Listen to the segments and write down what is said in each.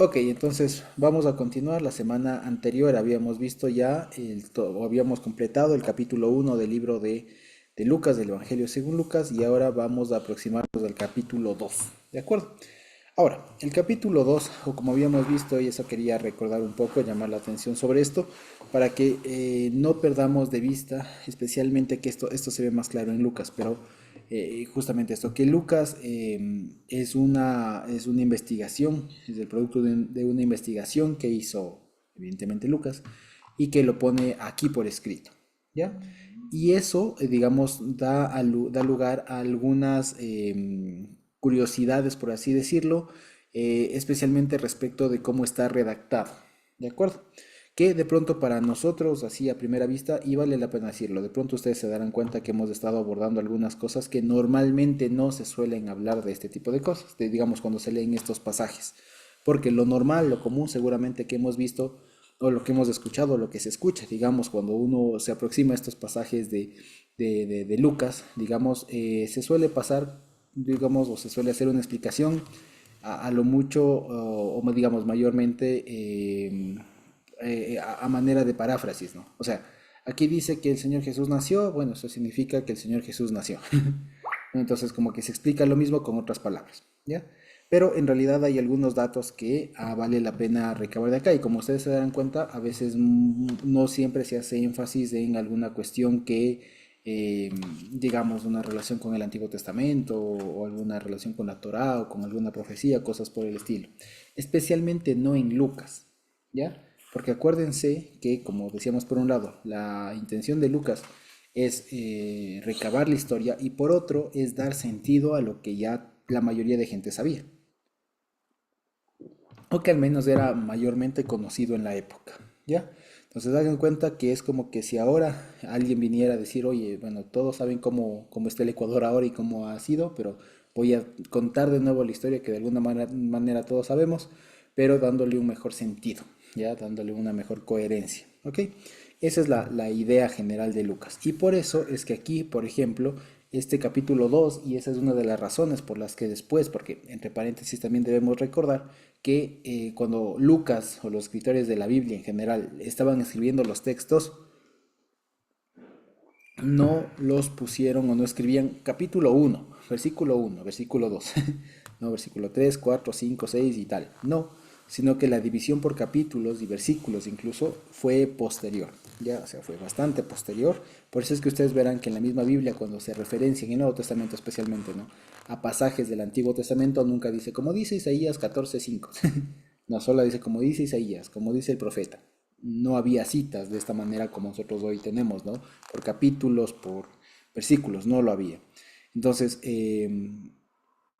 Ok, entonces vamos a continuar. La semana anterior habíamos visto ya, o habíamos completado el capítulo uno del libro de Lucas, del Evangelio según Lucas, y ahora vamos a aproximarnos al capítulo 2. ¿De acuerdo? Ahora, el capítulo 2, o como habíamos visto, y eso quería recordar un poco, llamar la atención sobre esto, para que no perdamos de vista, especialmente que esto se ve más claro en Lucas, pero justamente esto, que Lucas es una investigación, es el producto de una investigación que hizo, evidentemente, Lucas, y que lo pone aquí por escrito, ¿ya? Y eso, digamos, da lugar a algunas curiosidades, por así decirlo, especialmente respecto de cómo está redactado, ¿de acuerdo? Que de pronto para nosotros, así a primera vista, y vale la pena decirlo, de pronto ustedes se darán cuenta que hemos estado abordando algunas cosas que normalmente no se suelen hablar de este tipo de cosas, digamos cuando se leen estos pasajes, porque lo normal, lo común seguramente que hemos visto o lo que hemos escuchado, lo que se escucha, digamos, cuando uno se aproxima a estos pasajes de Lucas, digamos, se suele pasar, digamos, o se suele hacer una explicación a lo mucho, o digamos, mayormente a manera de paráfrasis, ¿no? O sea, aquí dice que el Señor Jesús nació, bueno, eso significa que el Señor Jesús nació. Entonces, como que se explica lo mismo con otras palabras, ¿ya? Pero en realidad hay algunos datos que vale la pena recabar de acá y como ustedes se darán cuenta, a veces no siempre se hace énfasis en alguna cuestión que, eh, digamos, una relación con el Antiguo Testamento o alguna relación con la Torá o con alguna profecía, cosas por el estilo. Especialmente no en Lucas, ¿ya? Porque acuérdense que, como decíamos por un lado, la intención de Lucas es recabar la historia y por otro es dar sentido a lo que ya la mayoría de gente sabía, o que al menos era mayormente conocido en la época, ¿ya? Entonces hagan cuenta que es como que si ahora alguien viniera a decir, oye, bueno, todos saben cómo está el Ecuador ahora y cómo ha sido, pero voy a contar de nuevo la historia que de alguna manera todos sabemos, pero dándole un mejor sentido, ¿ya? Dándole una mejor coherencia, ¿ok? Esa es la idea general de Lucas. Y por eso es que aquí, por ejemplo, este capítulo 2 y esa es una de las razones por las que después, porque entre paréntesis también debemos recordar que cuando Lucas o los escritores de la Biblia en general estaban escribiendo los textos, no los pusieron o no escribían capítulo uno versículo 2 no versículo 3 4 5 6 y tal, no, sino que la división por capítulos y versículos incluso fue posterior, ya, o sea, fue bastante posterior, por eso es que ustedes verán que en la misma Biblia cuando se referencia en el Nuevo Testamento especialmente, ¿no? A pasajes del Antiguo Testamento nunca dice como dice Isaías 14:5, no, solo dice como dice Isaías, como dice el profeta. No había citas de esta manera como nosotros hoy tenemos, ¿no? Por capítulos, por versículos, no lo había. Entonces,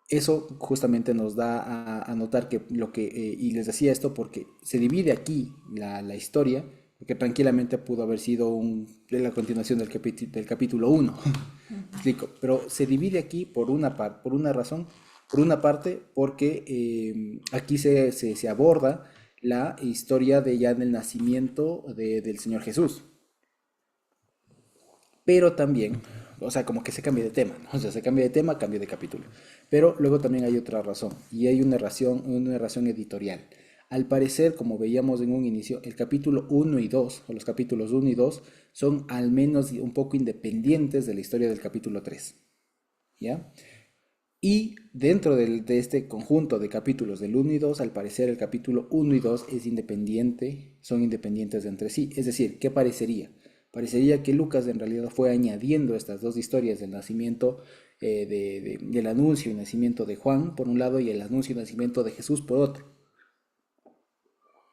eso justamente nos da a notar que lo que, y les decía esto porque se divide aquí la historia, porque tranquilamente pudo haber sido de la continuación del capítulo uno. Explico, pero se divide aquí por una razón, por una parte, porque aquí se aborda la historia de ya del nacimiento del Señor Jesús, pero también, o sea, como que se cambia de tema, ¿no? O sea, se cambia de tema, cambia de capítulo. Pero luego también hay otra razón, y hay una razón editorial. Al parecer, como veíamos en un inicio, el capítulo uno y 2 o los capítulos uno y 2 son al menos un poco independientes de la historia del capítulo 3, ¿ya? Y dentro de este conjunto de capítulos del uno y 2 al parecer el capítulo uno y 2 es independiente, son independientes de entre sí. Es decir, ¿qué parecería? Parecería que Lucas en realidad fue añadiendo estas dos historias del nacimiento, del anuncio y nacimiento de Juan por un lado y el anuncio y nacimiento de Jesús por otro.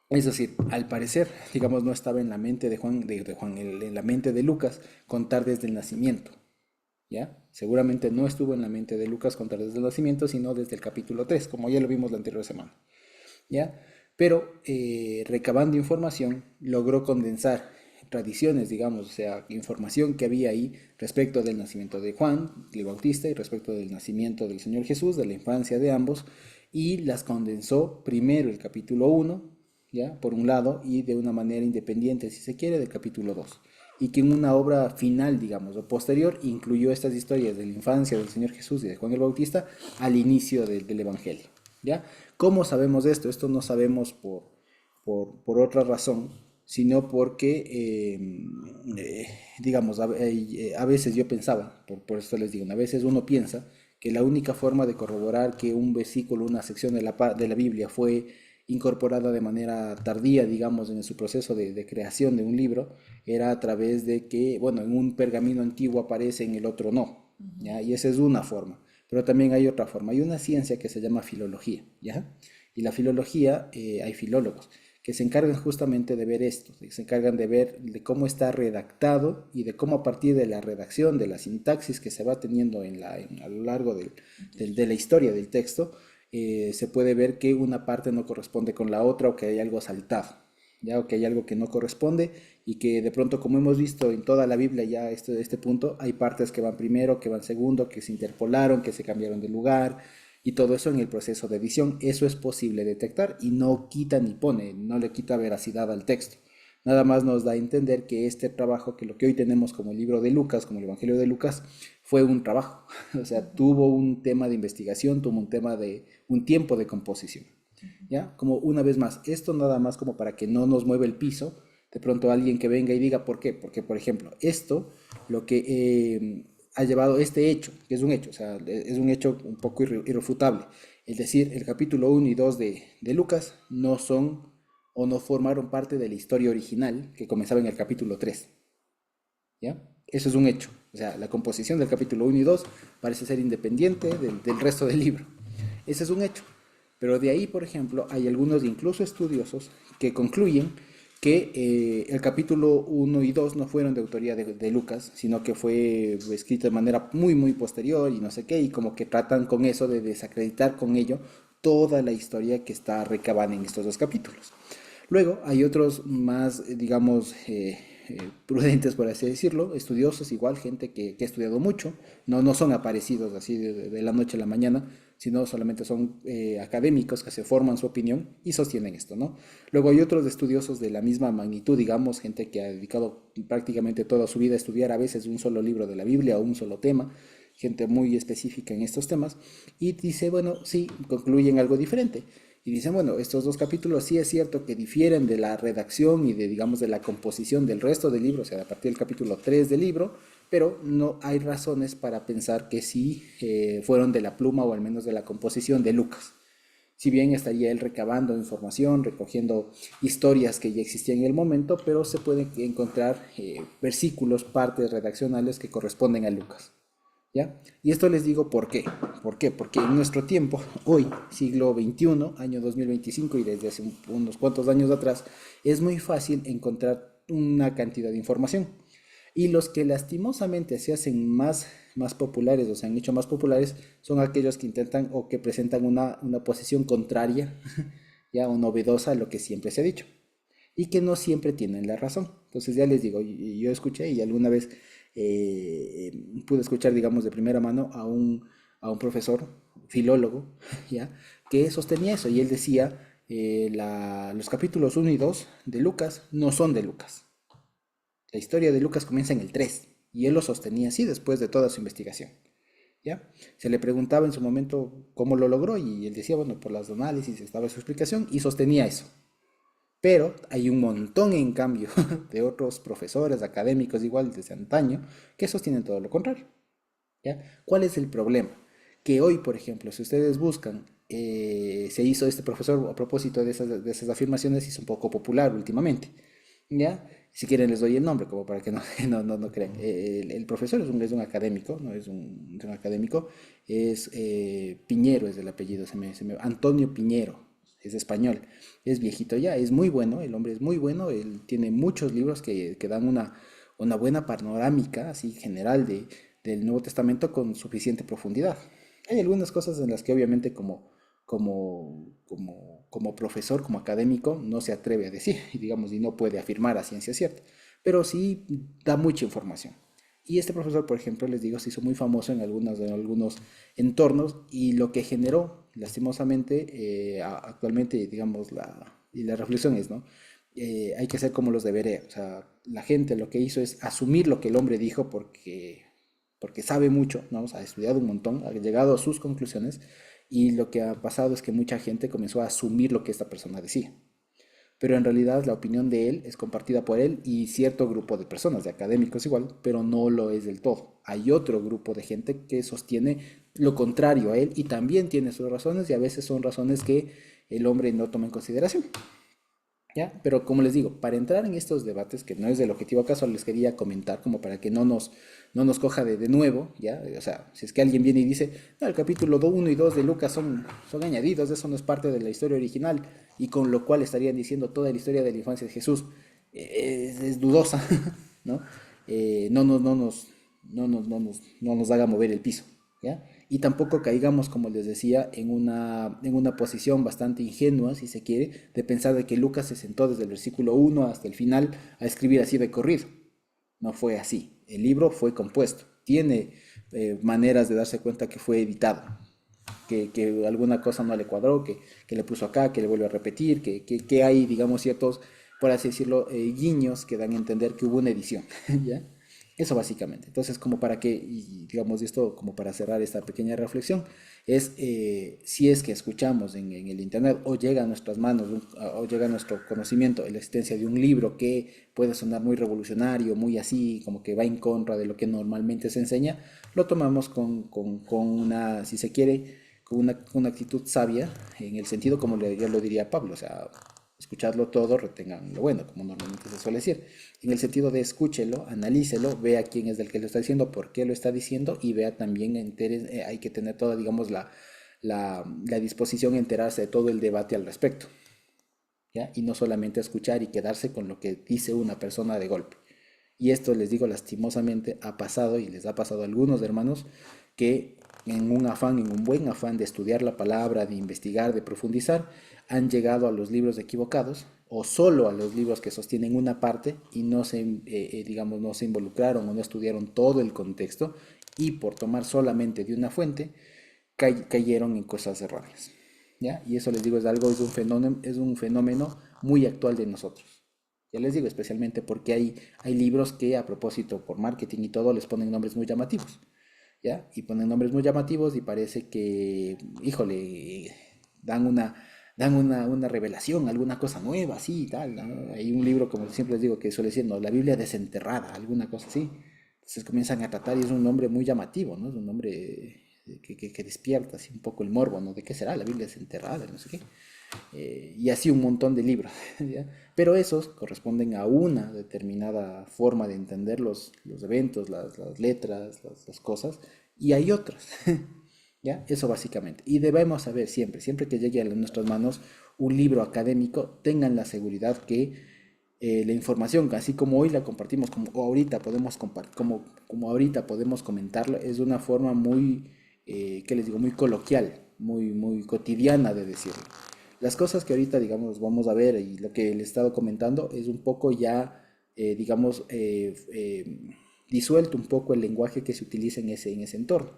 Es decir, al parecer, digamos, no estaba en la mente de Juan, en la mente de Lucas contar desde el nacimiento. ¿Ya? Seguramente no estuvo en la mente de Lucas contar desde el nacimiento, sino desde el capítulo 3 como ya lo vimos la anterior semana, ¿ya? Pero recabando información, logró condensar tradiciones, digamos, o sea, información que había ahí respecto del nacimiento de Juan el Bautista y respecto del nacimiento del Señor Jesús, de la infancia de ambos, y las condensó primero el capítulo uno, ¿ya? Por un lado, y de una manera independiente, si se quiere, del capítulo 2 y que en una obra final, digamos, o posterior, incluyó estas historias de la infancia del Señor Jesús y de Juan el Bautista al inicio del Evangelio. ¿Ya? ¿Cómo sabemos esto? Esto no sabemos por otra razón, sino porque, digamos, a veces yo pensaba, por esto les digo, a veces uno piensa que la única forma de corroborar que un versículo, una sección de la Biblia fue incorporada de manera tardía, digamos, en su proceso de creación de un libro, era a través de que, bueno, en un pergamino antiguo aparece, en el otro no, ¿ya? Y esa es una forma. Pero también hay otra forma. Hay una ciencia que se llama filología, ¿ya? Y la filología, hay filólogos que se encargan justamente de ver esto, se encargan de ver de cómo está redactado y de cómo a partir de la redacción, de la sintaxis que se va teniendo a lo largo de la historia del texto, se puede ver que una parte no corresponde con la otra o que hay algo saltado, ya, o que hay algo que no corresponde y que de pronto, como hemos visto en toda la Biblia ya este punto, hay partes que van primero, que van segundo, que se interpolaron, que se cambiaron de lugar y todo eso en el proceso de edición. Eso es posible detectar y no quita ni pone, no le quita veracidad al texto. Nada más nos da a entender que este trabajo, que lo que hoy tenemos como el libro de Lucas, como el Evangelio de Lucas, fue un trabajo. O sea, tuvo un tema de investigación, tuvo un tiempo de composición. ¿Ya? Como una vez más, esto nada más como para que no nos mueva el piso, de pronto alguien que venga y diga por qué, porque por ejemplo, esto, lo que ha llevado este hecho, que es un hecho, o sea, es un hecho un poco irrefutable, es decir, el capítulo 1 y 2 de Lucas no son o no formaron parte de la historia original que comenzaba en el capítulo 3. ¿Ya? Eso es un hecho, o sea, la composición del capítulo 1 y 2 parece ser independiente del resto del libro. Ese es un hecho. Pero de ahí, por ejemplo, hay algunos incluso estudiosos que concluyen que el capítulo 1 y 2 no fueron de autoría de Lucas, sino que fue escrito de manera muy, muy posterior y no sé qué, y como que tratan con eso de desacreditar con ello toda la historia que está recabada en estos dos capítulos. Luego hay otros más, digamos, prudentes, por así decirlo, estudiosos, igual, gente que ha estudiado mucho, no son aparecidos así de la noche a la mañana, sino solamente son académicos que se forman su opinión y sostienen esto, ¿no? Luego hay otros estudiosos de la misma magnitud, digamos, gente que ha dedicado prácticamente toda su vida a estudiar a veces un solo libro de la Biblia o un solo tema, gente muy específica en estos temas, y dice, bueno, sí, concluyen algo diferente. Y dicen, bueno, estos dos capítulos sí es cierto que difieren de la redacción y de, digamos, de la composición del resto del libro, o sea, a partir del capítulo 3 del libro, pero no hay razones para pensar que sí fueron de la pluma o al menos de la composición de Lucas. Si bien estaría él recabando información, recogiendo historias que ya existían en el momento, pero se pueden encontrar versículos, partes redaccionales que corresponden a Lucas. ¿Ya? Y esto les digo por qué. ¿Por qué? Porque en nuestro tiempo, hoy, siglo XXI, año 2025 y desde hace unos cuantos años atrás, es muy fácil encontrar una cantidad de información. Y los que lastimosamente se hacen más populares o se han hecho más populares son aquellos que intentan o que presentan una posición contraria, ya, o novedosa a lo que siempre se ha dicho y que no siempre tienen la razón. Entonces ya les digo, yo escuché y alguna vez pude escuchar, digamos, de primera mano a un profesor, filólogo, ¿ya? Que sostenía eso y él decía, los capítulos 1 y 2 de Lucas no son de Lucas. La historia de Lucas comienza en el 3 y él lo sostenía así después de toda su investigación. ¿Ya? Se le preguntaba en su momento cómo lo logró y él decía, bueno, por los análisis estaba su explicación y sostenía eso. Pero hay un montón, en cambio, de otros profesores académicos igual desde antaño que sostienen todo lo contrario. ¿Ya? ¿Cuál es el problema? Que hoy, por ejemplo, si ustedes buscan, se hizo este profesor a propósito de esas afirmaciones, hizo un poco popular últimamente. ¿Ya? Si quieren les doy el nombre, como para que no, no crean. El profesor es un académico, no es un académico, es Piñero, es el apellido, Antonio Piñero, es español, es viejito ya, es muy bueno, el hombre es muy bueno, él tiene muchos libros que dan una buena panorámica así general del Nuevo Testamento con suficiente profundidad. Hay algunas cosas en las que obviamente como profesor, como académico, no se atreve a decir, y digamos, y no puede afirmar a ciencia cierta, pero sí da mucha información. Y este profesor, por ejemplo, les digo, se hizo muy famoso en algunos entornos y lo que generó, lastimosamente, actualmente, digamos, la reflexión es, ¿no? Hay que ser como los de Berea, o sea, la gente lo que hizo es asumir lo que el hombre dijo porque sabe mucho, ¿no? O sea, ha estudiado un montón, ha llegado a sus conclusiones Y lo que ha pasado es que mucha gente comenzó a asumir lo que esta persona decía. Pero en realidad la opinión de él es compartida por él y cierto grupo de personas, de académicos igual, pero no lo es del todo. Hay otro grupo de gente que sostiene lo contrario a él y también tiene sus razones y a veces son razones que el hombre no toma en consideración. ¿Ya? Pero como les digo, para entrar en estos debates, que no es del objetivo acaso, les quería comentar como para que no nos coja de nuevo, ¿ya? O sea, si es que alguien viene y dice, no, el capítulo 1 y 2 de Lucas son añadidos, eso no es parte de la historia original, y con lo cual estarían diciendo toda la historia de la infancia de Jesús, es dudosa, ¿no? No nos haga mover el piso, ¿ya? Y tampoco caigamos, como les decía, en una posición bastante ingenua, si se quiere, de pensar de que Lucas se sentó desde el versículo 1 hasta el final a escribir así de corrido. No fue así. El libro fue compuesto. Tiene maneras de darse cuenta que fue editado, que alguna cosa no le cuadró, que le puso acá, que le vuelve a repetir, que hay, digamos, ciertos, por así decirlo, guiños que dan a entender que hubo una edición, ¿ya? Eso básicamente. Entonces, como para que, y digamos esto, como para cerrar esta pequeña reflexión, es si es que escuchamos en el Internet o llega a nuestras manos o llega a nuestro conocimiento la existencia de un libro que puede sonar muy revolucionario, muy así, como que va en contra de lo que normalmente se enseña, lo tomamos con una, si se quiere, con una actitud sabia, en el sentido como yo lo diría Pablo, o sea, escuchadlo todo, retengan lo bueno, como normalmente se suele decir. En el sentido de escúchelo, analícelo, vea quién es el que lo está diciendo, por qué lo está diciendo y vea también, hay que tener toda, digamos, la disposición a enterarse de todo el debate al respecto, ¿ya? Y no solamente escuchar y quedarse con lo que dice una persona de golpe. Y esto les digo lastimosamente ha pasado y les ha pasado a algunos hermanos que en un afán, en un buen afán de estudiar la palabra, de investigar, de profundizar, han llegado a los libros equivocados o solo a los libros que sostienen una parte y digamos, no se involucraron o no estudiaron todo el contexto y por tomar solamente de una fuente cayeron en cosas erróneas. ¿Ya? Y eso les digo, es un fenómeno muy actual de nosotros. Ya les digo, especialmente porque hay libros que a propósito, por marketing y todo, les ponen nombres muy llamativos. ¿Ya? Y ponen nombres muy llamativos y parece que, híjole, dan una revelación, alguna cosa nueva, así y tal, ¿no? Hay un libro, como siempre les digo, que suele decir, ¿no? La Biblia desenterrada, alguna cosa así. Entonces comienzan a tratar y es un nombre muy llamativo, ¿no? Es un nombre que despierta así un poco el morbo, ¿no? ¿De qué será? La Biblia desenterrada, no sé qué. Y así un montón de libros, ¿ya? Pero esos corresponden a una determinada forma de entender los eventos, las letras, las cosas, y hay otras, ¿ya? Eso básicamente. Y debemos saber siempre, siempre que llegue a nuestras manos un libro académico, tengan la seguridad que la información, así como hoy la compartimos, como ahorita podemos como ahorita podemos comentarla, es de una forma muy, ¿qué les digo? Muy coloquial, muy cotidiana de decirlo. Las cosas que ahorita, digamos, vamos a ver y lo que le he estado comentando es un poco ya, digamos, disuelto un poco el lenguaje que se utiliza en ese entorno,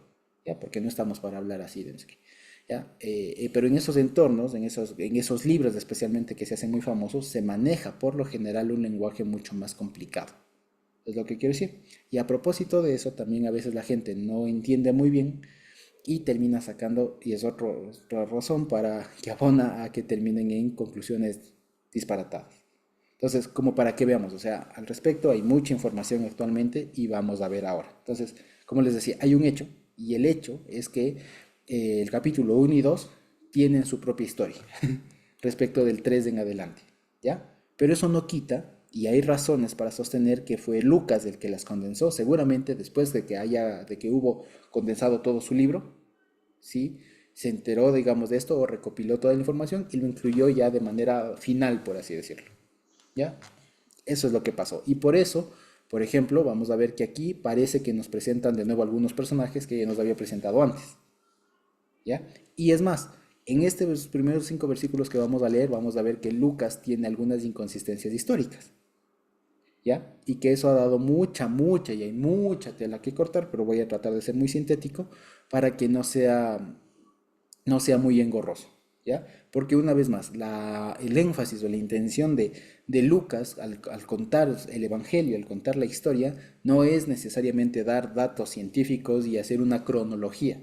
¿ya? Porque no estamos para hablar así de no sé qué, ¿ya? Pero en esos entornos, en esos libros especialmente que se hacen muy famosos, se maneja por lo general un lenguaje mucho más complicado. Es lo que quiero decir. Y a propósito de eso, también a veces la gente no entiende muy bien y termina sacando, y es otra razón para que abona a que terminen en conclusiones disparatadas. Entonces, como para que veamos, o sea, al respecto hay mucha información actualmente y vamos a ver ahora. Entonces, como les decía, hay un hecho y el hecho es que el capítulo 1 y 2 tienen su propia historia respecto del 3 en adelante, ¿ya? Pero eso no quita, y hay razones para sostener que fue Lucas el que las condensó, seguramente después de que hubo condensado todo su libro, ¿sí? Se enteró, digamos, de esto o recopiló toda la información y lo incluyó ya de manera final, por así decirlo. ¿Ya? Eso es lo que pasó. Y por eso, por ejemplo, vamos a ver que aquí parece que nos presentan de nuevo algunos personajes que ya nos había presentado antes. ¿Ya? Y es más, en estos primeros 5 versículos que vamos a leer, vamos a ver que Lucas tiene algunas inconsistencias históricas. ¿Ya? Y que eso ha dado mucha, y hay mucha tela que cortar, pero voy a tratar de ser muy sintético para que no sea muy engorroso, ¿ya? Porque una vez más, el énfasis o la intención de Lucas al contar el Evangelio, al contar la historia, no es necesariamente dar datos científicos y hacer una cronología.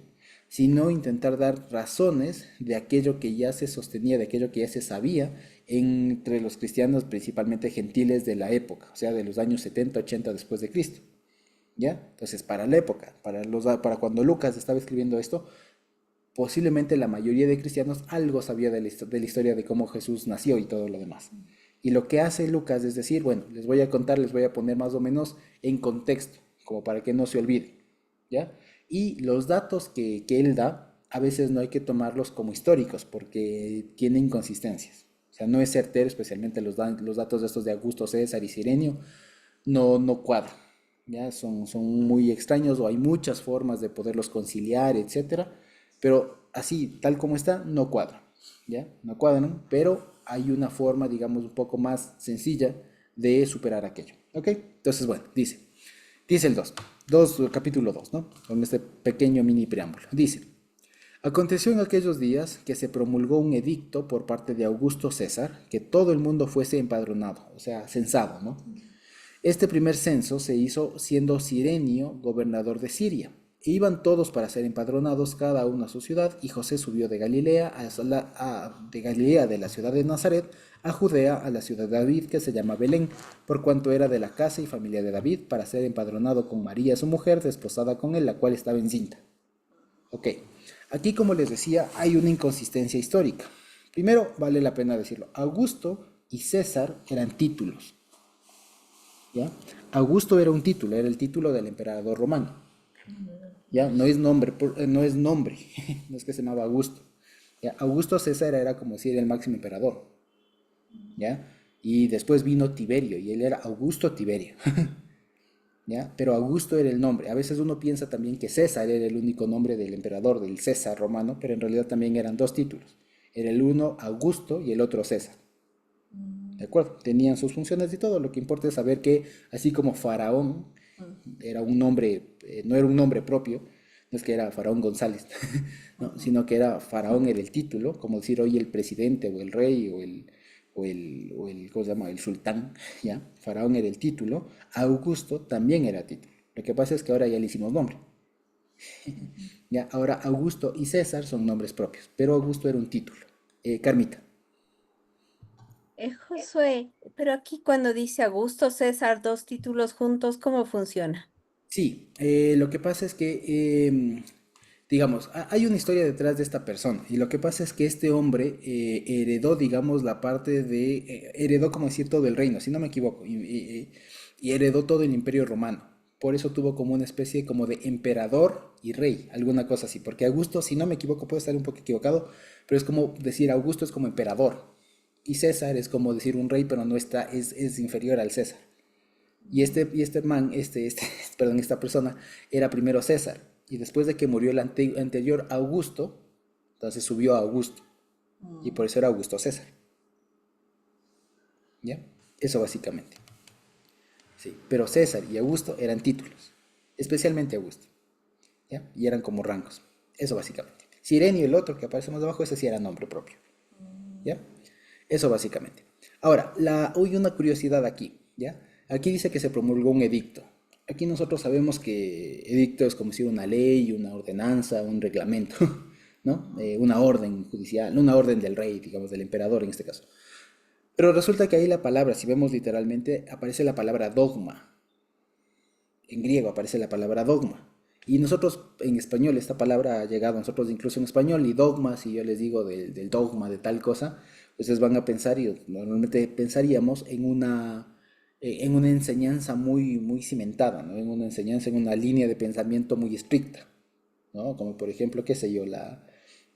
sino intentar dar razones de aquello que ya se sostenía, de aquello que ya se sabía entre los cristianos, principalmente gentiles de la época, o sea, de los años 70, 80 después de Cristo. ¿Ya? Entonces, para la época, para cuando Lucas estaba escribiendo esto, posiblemente la mayoría de cristianos algo sabía de la historia de cómo Jesús nació y todo lo demás. Y lo que hace Lucas es decir, bueno, les voy a contar, les voy a poner más o menos en contexto, como para que no se olvide, ¿ya? Y los datos que él da, a veces no hay que tomarlos como históricos, porque tienen inconsistencias. O sea, no es certero, especialmente los datos de estos de Augusto César y Sirenio, no cuadran, ¿ya? Son muy extraños o hay muchas formas de poderlos conciliar, etcétera, pero así, tal como está, no cuadran, ¿ya? No cuadran, pero hay una forma, digamos, un poco más sencilla de superar aquello, ¿ok? Entonces, bueno, dice el capítulo 2, ¿no? Con este pequeño mini preámbulo. Dice, aconteció en aquellos días que se promulgó un edicto por parte de Augusto César que todo el mundo fuese empadronado, o sea, censado, ¿no? Este primer censo se hizo siendo Cirenio gobernador de Siria. E iban todos para ser empadronados, cada uno a su ciudad, y José subió de Galilea, de Galilea de la ciudad de Nazaret, a Judea, a la ciudad de David, que se llama Belén, por cuanto era de la casa y familia de David, para ser empadronado con María su mujer, desposada con él, la cual estaba encinta. Ok, aquí como les decía, hay una inconsistencia histórica. Primero, vale la pena decirlo, Augusto y César eran títulos. ¿Ya? Augusto era un título, era el título del emperador romano, ¿ya? No es nombre, no es nombre, no es que se llamaba Augusto, ¿ya? Augusto César era como decir el máximo emperador, ¿ya? Y después vino Tiberio y él era Augusto Tiberio, ¿ya? Pero Augusto era el nombre. A veces uno piensa también que César era el único nombre del emperador, del César romano, pero en realidad también eran dos títulos. Era el uno Augusto y el otro César. ¿De acuerdo? Tenían sus funciones y todo. Lo que importa es saber que, así como Faraón era un nombre, no era un nombre propio, no es que era Faraón González, ¿no? Sino que era Faraón era el título, como decir hoy el presidente o el rey ¿cómo se llama? El sultán, ¿ya? Faraón era el título, Augusto también era título. Lo que pasa es que ahora ya le hicimos nombre. Ya, ahora Augusto y César son nombres propios, pero Augusto era un título. Carmita. Josué, pero aquí cuando dice Augusto César, dos títulos juntos, ¿cómo funciona? Sí, lo que pasa es que, digamos, hay una historia detrás de esta persona y lo que pasa es que este hombre heredó, digamos, la parte heredó como decir todo el reino, si no me equivoco, y heredó todo el imperio romano. Por eso tuvo como una especie como de emperador y rey, alguna cosa así, porque Augusto, si no me equivoco, puede estar un poco equivocado, pero es como decir Augusto es como emperador y César es como decir un rey, pero no está, es inferior al César. Y este man, perdón, esta persona era primero César. Y después de que murió el anterior Augusto, entonces subió a Augusto. Y por eso era Augusto César. ¿Ya? Eso básicamente. Sí. Pero César y Augusto eran títulos. Especialmente Augusto. ¿Ya? Y eran como rangos. Eso básicamente. Sirenio, el otro que aparece más abajo, ese sí era nombre propio. ¿Ya? Eso básicamente. Ahora, hay una curiosidad aquí, ¿ya? Aquí dice que se promulgó un edicto. Aquí nosotros sabemos que edicto es como si una ley, una ordenanza, un reglamento, ¿no? Una orden judicial, una orden del rey, digamos, del emperador en este caso. Pero resulta que ahí la palabra, si vemos literalmente, aparece la palabra dogma. En griego aparece la palabra dogma. Y nosotros en español, esta palabra ha llegado a nosotros incluso en español, y dogma, si yo les digo del dogma de tal cosa, ustedes van a pensar, y normalmente pensaríamos en una enseñanza muy cimentada, ¿no? En una enseñanza, en una línea de pensamiento muy estricta, ¿no? Como por ejemplo, qué sé yo, la,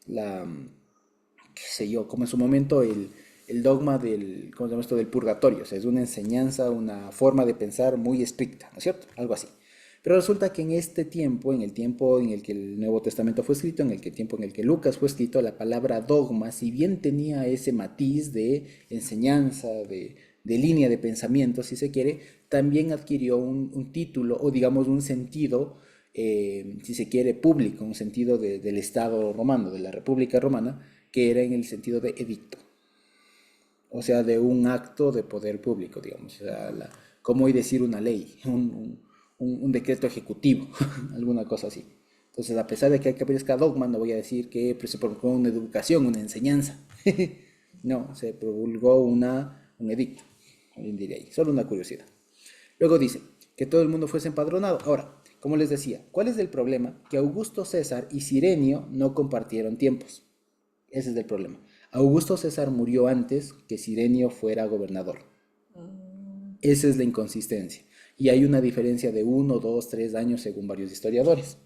qué sé yo, como en su momento el dogma ¿cómo se llama esto? Del purgatorio, o sea, es una enseñanza, una forma de pensar muy estricta, ¿no es cierto? Algo así. Pero resulta que en este tiempo, en el tiempo en el que el Nuevo Testamento fue escrito, tiempo en el que Lucas fue escrito, la palabra dogma, si bien tenía ese matiz de enseñanza, de línea de pensamiento, si se quiere, también adquirió un título o digamos un sentido, si se quiere, público, un sentido del Estado romano, de la República Romana, que era en el sentido de edicto, o sea, de un acto de poder público, digamos, o sea, como hoy decir una ley, un decreto ejecutivo, alguna cosa así, Entonces, a pesar de que aparezca dogma, no voy a decir que pues, se promulgó una educación, una enseñanza. No, se promulgó un edicto, alguien diría ahí, solo una curiosidad. Luego dice que todo el mundo fuese empadronado. Ahora, como les decía, ¿cuál es el problema? Que Augusto César y Cirenio no compartieron tiempos. Ese es el problema. Augusto César murió antes que Cirenio fuera gobernador. Esa es la inconsistencia. Y hay una diferencia de 1, 2, 3 años según varios historiadores.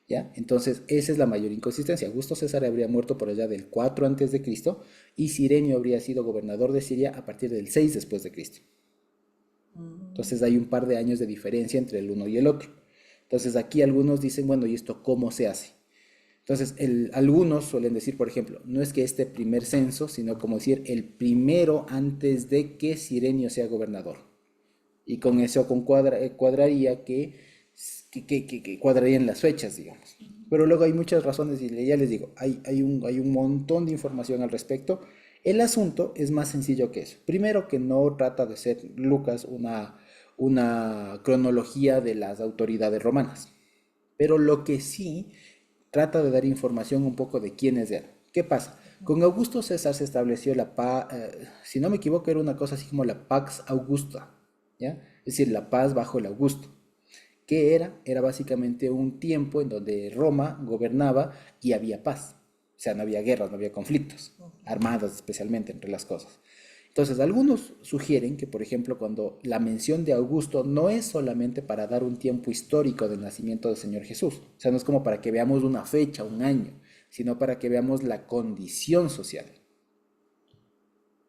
¿Ya? Entonces, esa es la mayor inconsistencia. Augusto César habría muerto por allá del 4 antes de Cristo y Cirenio habría sido gobernador de Siria a partir del 6 después de Cristo. Entonces, hay un par de años de diferencia entre el uno y el otro. Entonces, aquí algunos dicen, bueno, ¿y esto cómo se hace? Entonces, algunos suelen decir, por ejemplo, no es que este primer censo, sino como decir el primero antes de que Cirenio sea gobernador. Y con eso cuadraría que cuadrarían las fechas, digamos. Pero luego hay muchas razones y ya les digo, hay un montón de información al respecto. El asunto es más sencillo que eso. Primero que no trata de ser Lucas una cronología de las autoridades romanas, pero lo que sí trata de dar información un poco de quiénes eran. ¿Qué pasa? Con Augusto César se estableció si no me equivoco, era una cosa así como la Pax Augusta, ¿ya? Es decir, la paz bajo el Augusto. ¿Qué era? Era básicamente un tiempo en donde Roma gobernaba y había paz. O sea, no había guerras, no había conflictos, armados especialmente entre las cosas. Entonces, algunos sugieren que, por ejemplo, cuando la mención de Augusto no es solamente para dar un tiempo histórico del nacimiento del Señor Jesús, o sea, no es como para que veamos una fecha, un año, sino para que veamos la condición social.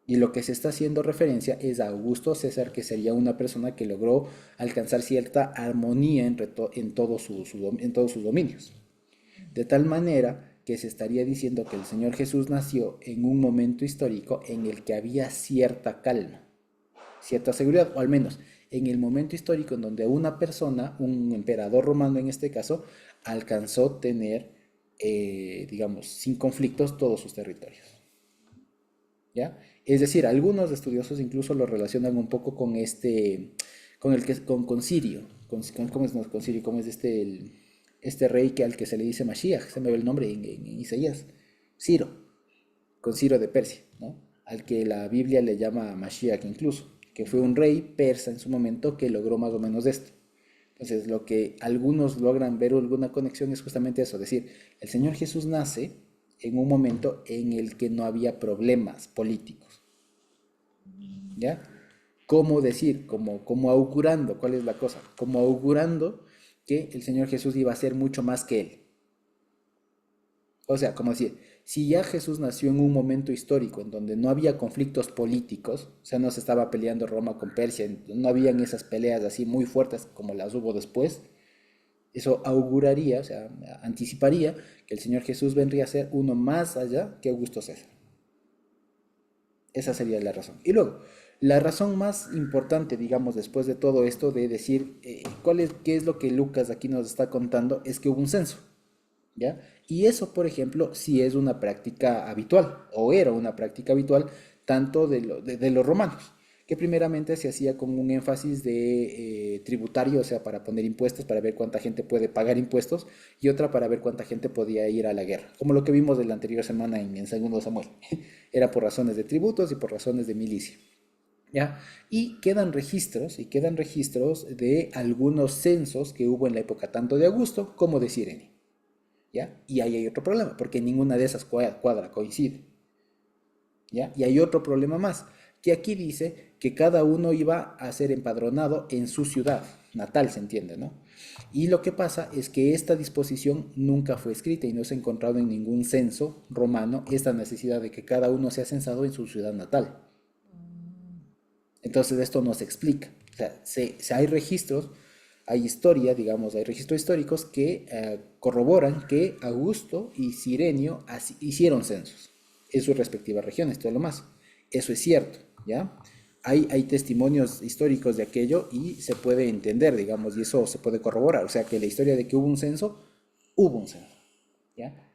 Y lo que se está haciendo referencia es a Augusto César, que sería una persona que logró alcanzar cierta armonía en en todos sus dominios. De tal manera que se estaría diciendo que el Señor Jesús nació en un momento histórico en el que había cierta calma, cierta seguridad, o al menos en el momento histórico en donde una persona, un emperador romano en este caso, alcanzó tener, digamos, sin conflictos todos sus territorios. ¿Ya? Es decir, algunos estudiosos incluso lo relacionan un poco con con Sirio, ¿cómo es, no, con Sirio? ¿Cómo es este rey al que se le dice Mashiach? Se me ve el nombre en Isaías. Ciro, con Ciro de Persia, ¿no? Al que la Biblia le llama Mashiach incluso, que fue un rey persa en su momento que logró más o menos esto. Entonces, lo que algunos logran ver alguna conexión es justamente eso, es decir, el Señor Jesús nace en un momento en el que no había problemas políticos, ¿ya? ¿Cómo decir? Como augurando, ¿cuál es la cosa? Como augurando que el Señor Jesús iba a ser mucho más que él. O sea, como decir, si ya Jesús nació en un momento histórico en donde no había conflictos políticos, o sea, no se estaba peleando Roma con Persia, no habían esas peleas así muy fuertes como las hubo después, eso auguraría, o sea, anticiparía que el Señor Jesús vendría a ser uno más allá que Augusto César. Esa sería la razón. Y luego, la razón más importante, digamos, después de todo esto, de decir qué es lo que Lucas aquí nos está contando, es que hubo un censo, ¿ya? Y eso, por ejemplo, sí es una práctica habitual, o era una práctica habitual, tanto de los romanos, que primeramente se hacía con un énfasis de tributario, o sea, para poner impuestos, para ver cuánta gente puede pagar impuestos, y otra para ver cuánta gente podía ir a la guerra, como lo que vimos de la anterior semana en Segundo Samuel. Era por razones de tributos y por razones de milicia. ¿Ya? Y quedan registros de algunos censos que hubo en la época tanto de Augusto como de Cirene. ¿Ya? Y ahí hay otro problema, porque ninguna de esas cuadra coincide. ¿Ya? Y hay otro problema más, que aquí dice que cada uno iba a ser empadronado en su ciudad natal, se entiende, ¿no? Y lo que pasa es que esta disposición nunca fue escrita y no se ha encontrado en ningún censo romano esta necesidad de que cada uno sea censado en su ciudad natal. Entonces esto no se explica. O sea, hay registros, hay historia, digamos, hay registros históricos que corroboran que Augusto y Cirenio hicieron censos en sus respectivas regiones, todo lo más. Eso es cierto, ¿ya? Hay testimonios históricos de aquello y se puede entender, digamos, y eso se puede corroborar. O sea, que la historia de que hubo un censo, ¿ya?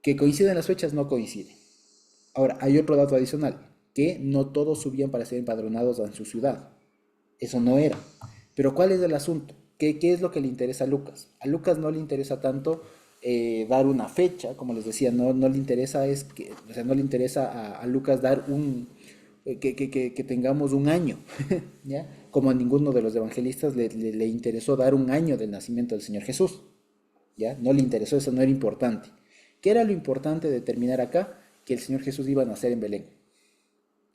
Que coinciden las fechas, no coincide. Ahora, hay otro dato adicional, que no todos subían para ser empadronados en su ciudad. Eso no era. Pero ¿cuál es el asunto? ¿Qué es lo que le interesa a Lucas? A Lucas no le interesa tanto dar una fecha, como les decía, no le interesa o sea, no le interesa a Lucas dar que tengamos un año, ¿ya? Como a ninguno de los evangelistas le interesó dar un año del nacimiento del Señor Jesús, ¿ya? No le interesó, eso no era importante. ¿Qué era lo importante de determinar acá? Que el Señor Jesús iba a nacer en Belén.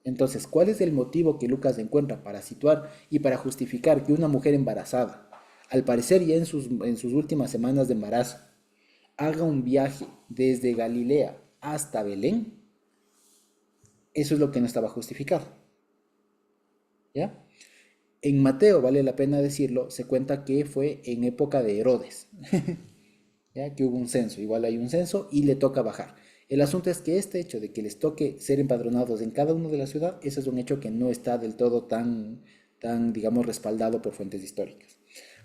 Entonces, ¿cuál es el motivo que Lucas encuentra para situar y para justificar que una mujer embarazada, al parecer ya en sus últimas semanas de embarazo, haga un viaje desde Galilea hasta Belén? Eso es lo que no estaba justificado, ¿ya? En Mateo, vale la pena decirlo, se cuenta que fue en época de Herodes, ¿ya? Que hubo un censo, igual hay un censo y le toca bajar. El asunto es que este hecho de que les toque ser empadronados en cada uno de la ciudad, ese es un hecho que no está del todo tan, digamos, respaldado por fuentes históricas.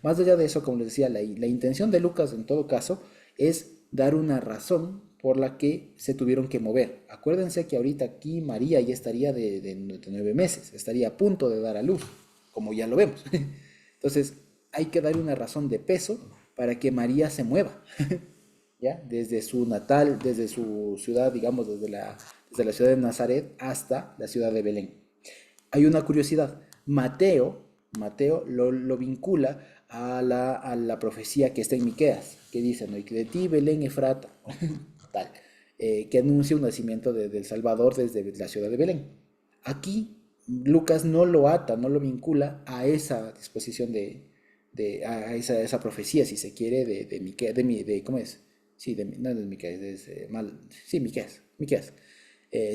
Más allá de eso, como les decía, la intención de Lucas en todo caso es dar una razón por la que se tuvieron que mover. Acuérdense que ahorita aquí María ya estaría de 9 meses, estaría a punto de dar a luz, como ya lo vemos. Entonces, hay que dar una razón de peso para que María se mueva, ¿ya? Desde su natal, desde su ciudad, digamos, desde la ciudad de Nazaret hasta la ciudad de Belén. Hay una curiosidad. Mateo lo vincula a la profecía que está en Miqueas, que dice, ¿no? Y que de ti, Belén Efrata, tal, que anuncia un nacimiento del Salvador desde la ciudad de Belén. Aquí Lucas no lo ata, no lo vincula a esa disposición a esa profecía, si se quiere, de Miqueas, ¿cómo es? Sí, no es Miqueas, sí, Miqueas.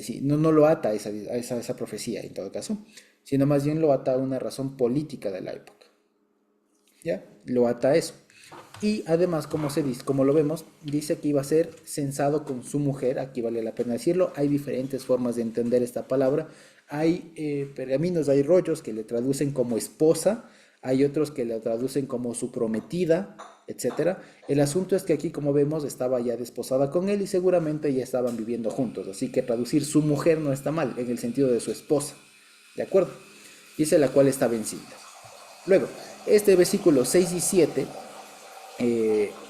Sí, no lo ata a esa profecía en todo caso, sino más bien lo ata a una razón política de la época, ¿ya? Lo ata a eso. Y además, como se dice, como lo vemos, dice que iba a ser censado con su mujer, aquí vale la pena decirlo, hay diferentes formas de entender esta palabra, hay pergaminos, hay rollos que le traducen como esposa, hay otros que le traducen como su prometida, etcétera. El asunto es que aquí, como vemos, estaba ya desposada con él y seguramente ya estaban viviendo juntos, así que traducir su mujer no está mal, en el sentido de su esposa, ¿de acuerdo? Dice la cual está vencida. Luego, este versículo 6 y 7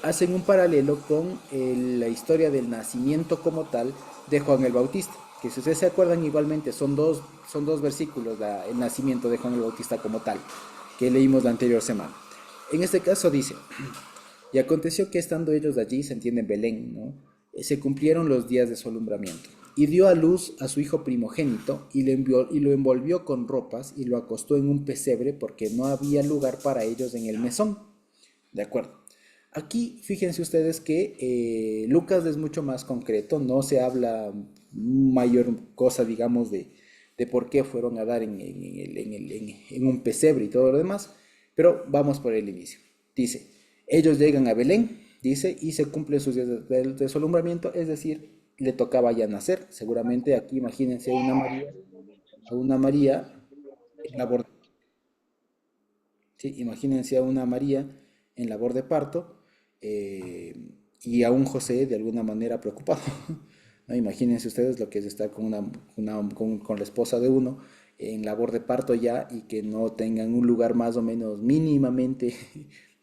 hacen un paralelo con la historia del nacimiento como tal de Juan el Bautista, que si ustedes se acuerdan igualmente son dos versículos el nacimiento de Juan el Bautista como tal, que leímos la anterior semana. En este caso dice, y aconteció que estando ellos allí, se entiende en Belén, ¿no? Se cumplieron los días de su alumbramiento. Y dio a luz a su hijo primogénito y lo envolvió con ropas y lo acostó en un pesebre porque no había lugar para ellos en el mesón. ¿De acuerdo? Aquí fíjense ustedes que Lucas es mucho más concreto, no se habla mayor cosa, digamos, de por qué fueron a dar en un pesebre y todo lo demás, pero vamos por el inicio. Dice, ellos llegan a Belén, dice, y se cumplen sus días de su alumbramiento, es decir, le tocaba ya nacer. Seguramente aquí imagínense a una María en labor, ¿sí? Imagínense a una María en labor de parto eh, y a un José de alguna manera preocupado. ¿No? Imagínense ustedes lo que es estar con la esposa de uno en labor de parto ya y que no tengan un lugar más o menos mínimamente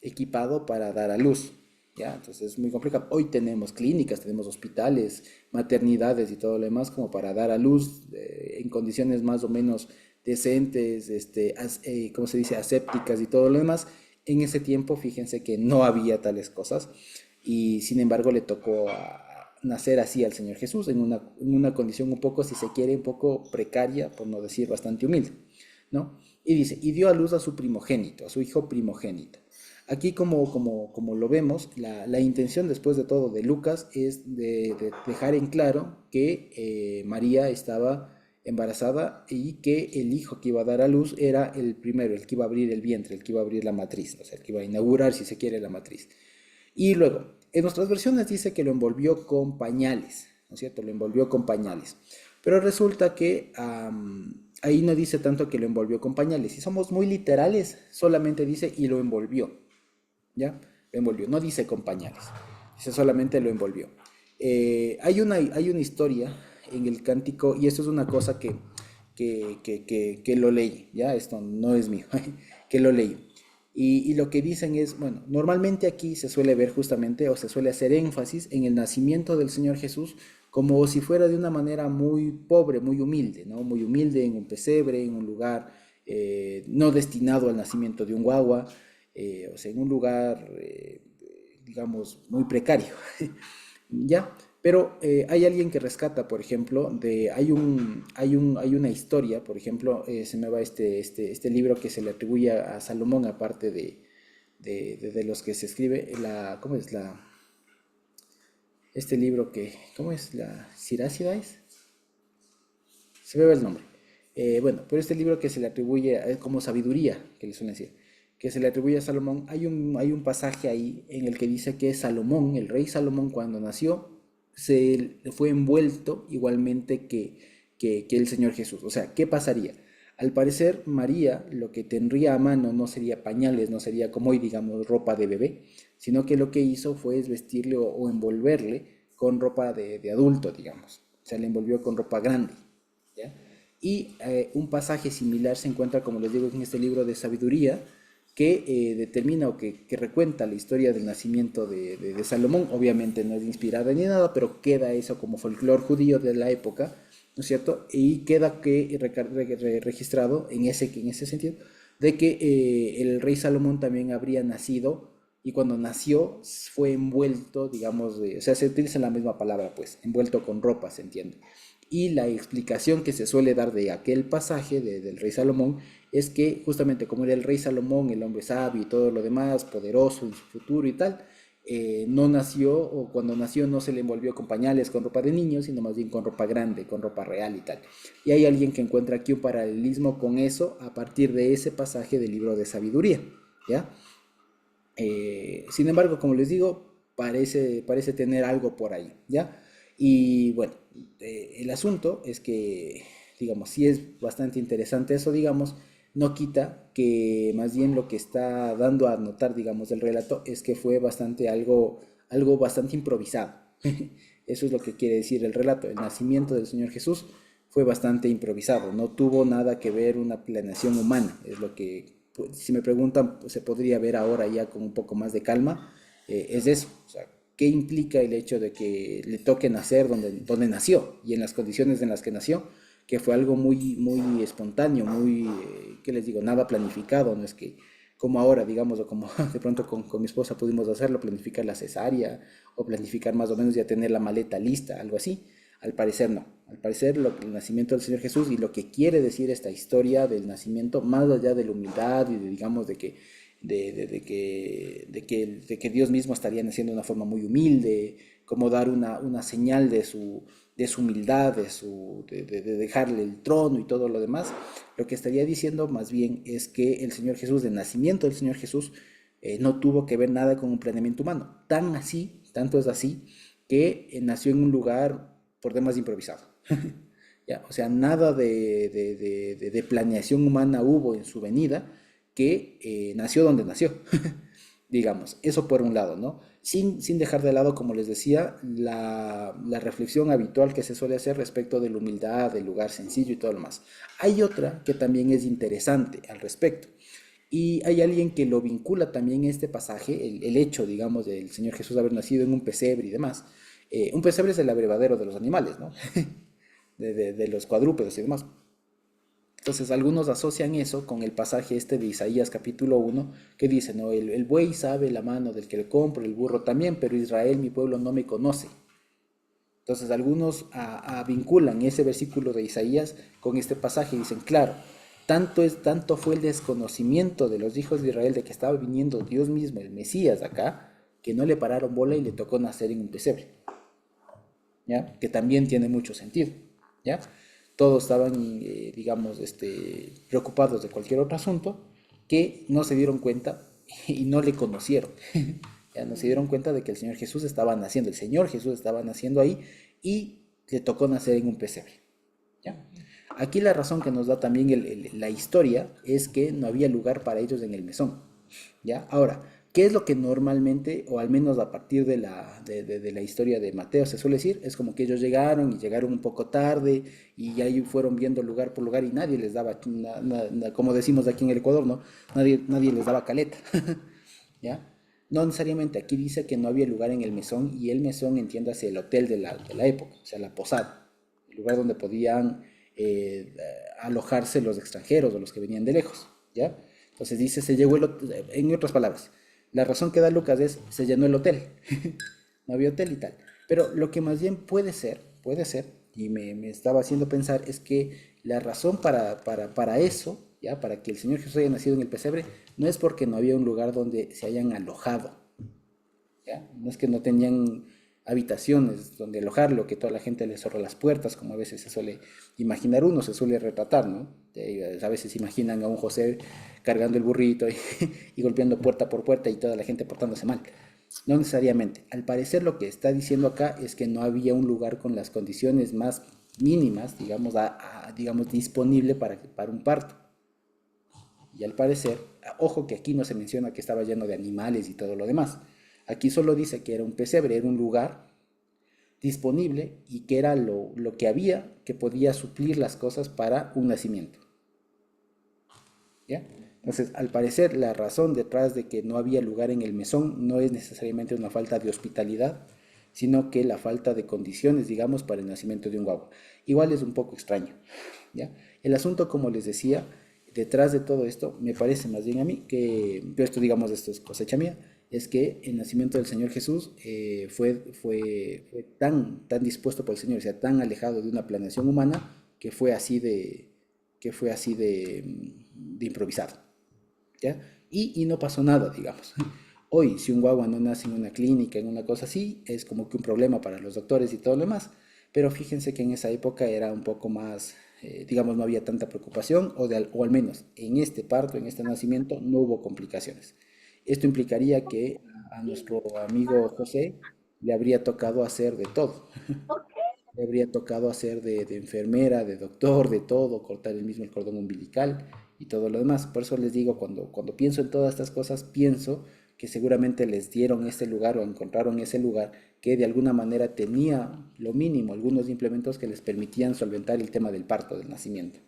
equipado para dar a luz. ¿Ya? Entonces es muy complicado. Hoy tenemos clínicas, tenemos hospitales, maternidades y todo lo demás como para dar a luz en condiciones más o menos decentes, ¿cómo se dice? Asépticas y todo lo demás. En ese tiempo, fíjense que no había tales cosas y sin embargo le tocó nacer así al Señor Jesús en una condición un poco, si se quiere, un poco precaria, por no decir bastante humilde, ¿no? Y dice, y dio a luz a su primogénito, a su hijo primogénito. Aquí como lo vemos, la intención después de todo de Lucas es de dejar en claro que María estaba embarazada y que el hijo que iba a dar a luz era el primero, el que iba a abrir el vientre, el que iba a abrir la matriz, o sea, el que iba a inaugurar, si se quiere, la matriz. Y luego, en nuestras versiones dice que lo envolvió con pañales, ¿no es cierto? Lo envolvió con pañales. Pero resulta que ahí no dice tanto que lo envolvió con pañales. Si somos muy literales, solamente dice y lo envolvió. ¿Ya? Lo envolvió. No dice con pañales. Dice solamente lo envolvió. Hay una historia en el cántico, y esto es una cosa que lo leí, ¿ya? Esto no es mío, que lo leí. Y lo que dicen es, bueno, normalmente aquí se suele ver justamente o se suele hacer énfasis en el nacimiento del Señor Jesús como si fuera de una manera muy pobre, muy humilde, ¿no? Muy humilde en un pesebre, en un lugar no destinado al nacimiento de un guagua, o sea, en un lugar, digamos, muy precario. ¿Ya? Pero hay alguien que rescata, por ejemplo, hay una historia, por ejemplo, se me va este libro que se le atribuye a Salomón, aparte de los que se escribe, ¿cómo es? Este libro ¿cómo es? La Siracida, se me va el nombre. Bueno, pero este libro que se le atribuye como sabiduría, que le suelen decir, que se le atribuye a Salomón, hay un pasaje ahí en el que dice que Salomón, el rey Salomón, cuando nació, se fue envuelto igualmente que el Señor Jesús. O sea, ¿qué pasaría? Al parecer, María lo que tendría a mano no sería pañales, no sería como hoy, digamos, ropa de bebé, sino que lo que hizo fue vestirle o envolverle con ropa de adulto, digamos. O sea, le envolvió con ropa grande. ¿Ya? Y un pasaje similar se encuentra, como les digo, en este libro de sabiduría, que determina que recuenta la historia del nacimiento de Salomón. Obviamente no es inspirada ni nada, pero queda eso como folclore judío de la época, ¿no es cierto? Y queda registrado en ese sentido, de que el rey Salomón también habría nacido, y cuando nació fue envuelto, digamos, o sea, se utiliza la misma palabra, pues, envuelto con ropa, se entiende. Y la explicación que se suele dar de aquel pasaje del rey Salomón es que justamente como era el rey Salomón, el hombre sabio y todo lo demás, poderoso en su futuro y tal, no nació, o cuando nació no se le envolvió con pañales, con ropa de niño, sino más bien con ropa grande, con ropa real y tal. Y hay alguien que encuentra aquí un paralelismo con eso a partir de ese pasaje del libro de sabiduría, ¿ya? Sin embargo, como les digo, parece tener algo por ahí, ¿ya? Y bueno, el asunto es que, digamos, sí es bastante interesante eso, digamos, no quita que más bien lo que está dando a notar, digamos, del relato es que fue algo bastante improvisado. Eso es lo que quiere decir el relato. El nacimiento del Señor Jesús fue bastante improvisado, no tuvo nada que ver una planeación humana, es lo que, pues, si me preguntan, pues, se podría ver ahora ya con un poco más de calma, es eso, o sea, ¿qué implica el hecho de que le toque nacer donde nació y en las condiciones en las que nació? Que fue algo muy espontáneo, ¿qué les digo? Nada planificado, no es que como ahora, digamos, o como de pronto con mi esposa pudimos hacerlo, planificar la cesárea o planificar más o menos ya tener la maleta lista, algo así. Al parecer no. Al parecer el nacimiento del Señor Jesús y lo que quiere decir esta historia del nacimiento, más allá de la humildad y de, digamos, de que Dios mismo estaría naciendo de una forma muy humilde, como dar una señal de su humildad, de dejarle el trono y todo lo demás, lo que estaría diciendo más bien es que el Señor Jesús, el nacimiento del Señor Jesús, no tuvo que ver nada con un planeamiento humano. Tanto es así, que nació en un lugar por demás improvisado. ¿Ya? O sea, nada de planeación humana hubo en su venida, que nació donde nació. Digamos, eso por un lado, ¿no? Sin dejar de lado, como les decía, la reflexión habitual que se suele hacer respecto de la humildad, del lugar sencillo y todo lo más. Hay otra que también es interesante al respecto. Y hay alguien que lo vincula también este pasaje, el hecho, digamos, del Señor Jesús haber nacido en un pesebre y demás. Un pesebre es el abrevadero de los animales, ¿no? De los cuadrúpedos y demás. Entonces algunos asocian eso con el pasaje este de Isaías capítulo 1 que dice, ¿no? El buey sabe la mano del que le compra, el burro también, pero Israel, mi pueblo, no me conoce. Entonces algunos vinculan ese versículo de Isaías con este pasaje y dicen, claro, tanto fue el desconocimiento de los hijos de Israel de que estaba viniendo Dios mismo, el Mesías acá, que no le pararon bola y le tocó nacer en un pesebre. ¿Ya? Que también tiene mucho sentido, ¿ya? Todos estaban, digamos, preocupados de cualquier otro asunto, que no se dieron cuenta y no le conocieron. Ya no se dieron cuenta de que el Señor Jesús estaba naciendo ahí y le tocó nacer en un pesebre, ¿ya? Aquí la razón que nos da también la historia es que no había lugar para ellos en el mesón, ¿ya? Ahora, ¿Qué es lo que normalmente, o al menos a partir de la historia de Mateo se suele decir? Es como que ellos llegaron y llegaron un poco tarde y ahí fueron viendo lugar por lugar y nadie les daba, como decimos aquí en el Ecuador, ¿no? Nadie les daba caleta, ¿ya? No necesariamente aquí dice que no había lugar en el mesón y el mesón entiéndase el hotel de la época, o sea, la posada, el lugar donde podían alojarse los extranjeros o los que venían de lejos, ¿ya? Entonces dice, se llegó en otras palabras, la razón que da Lucas es, se llenó el hotel, no había hotel y tal. Pero lo que más bien puede ser, y me estaba haciendo pensar, es que la razón para eso, ya, para que el Señor Jesús haya nacido en el pesebre, no es porque no había un lugar donde se hayan alojado, ¿ya? No es que no tenían habitaciones donde alojarlo, que toda la gente le cerró las puertas, como a veces se suele imaginar uno, se suele retratar, ¿no? A veces imaginan a un José cargando el burrito y golpeando puerta por puerta y toda la gente portándose mal. No necesariamente. Al parecer lo que está diciendo acá es que no había un lugar con las condiciones más mínimas, digamos, digamos disponible para un parto. Y al parecer, ojo que aquí no se menciona que estaba lleno de animales y todo lo demás. Aquí solo dice que era un pesebre, era un lugar disponible y que era lo que había que podía suplir las cosas para un nacimiento. ¿Ya? Entonces, al parecer, la razón detrás de que no había lugar en el mesón no es necesariamente una falta de hospitalidad, sino que la falta de condiciones, digamos, para el nacimiento de un guagua. Igual es un poco extraño, ¿ya? El asunto, como les decía, detrás de todo esto, me parece más bien a mí que, pero esto, digamos, esto es cosecha mía, es que el nacimiento del Señor Jesús fue tan dispuesto por el Señor, o sea, tan alejado de una planeación humana, que fue así de improvisado. ¿Ya? Y no pasó nada, digamos. Hoy, si un guagua no nace en una clínica, en una cosa así, es como que un problema para los doctores y todo lo demás. Pero fíjense que en esa época era un poco más, digamos, no había tanta preocupación, o al menos en este parto, en este nacimiento, no hubo complicaciones. Esto implicaría que a nuestro amigo José le habría tocado hacer de todo. Le habría tocado hacer de enfermera, de doctor, de todo, cortar el mismo el cordón umbilical y todo lo demás. Por eso les digo, cuando pienso en todas estas cosas, pienso que seguramente les dieron este lugar o encontraron ese lugar que de alguna manera tenía lo mínimo, algunos implementos que les permitían solventar el tema del parto, del nacimiento.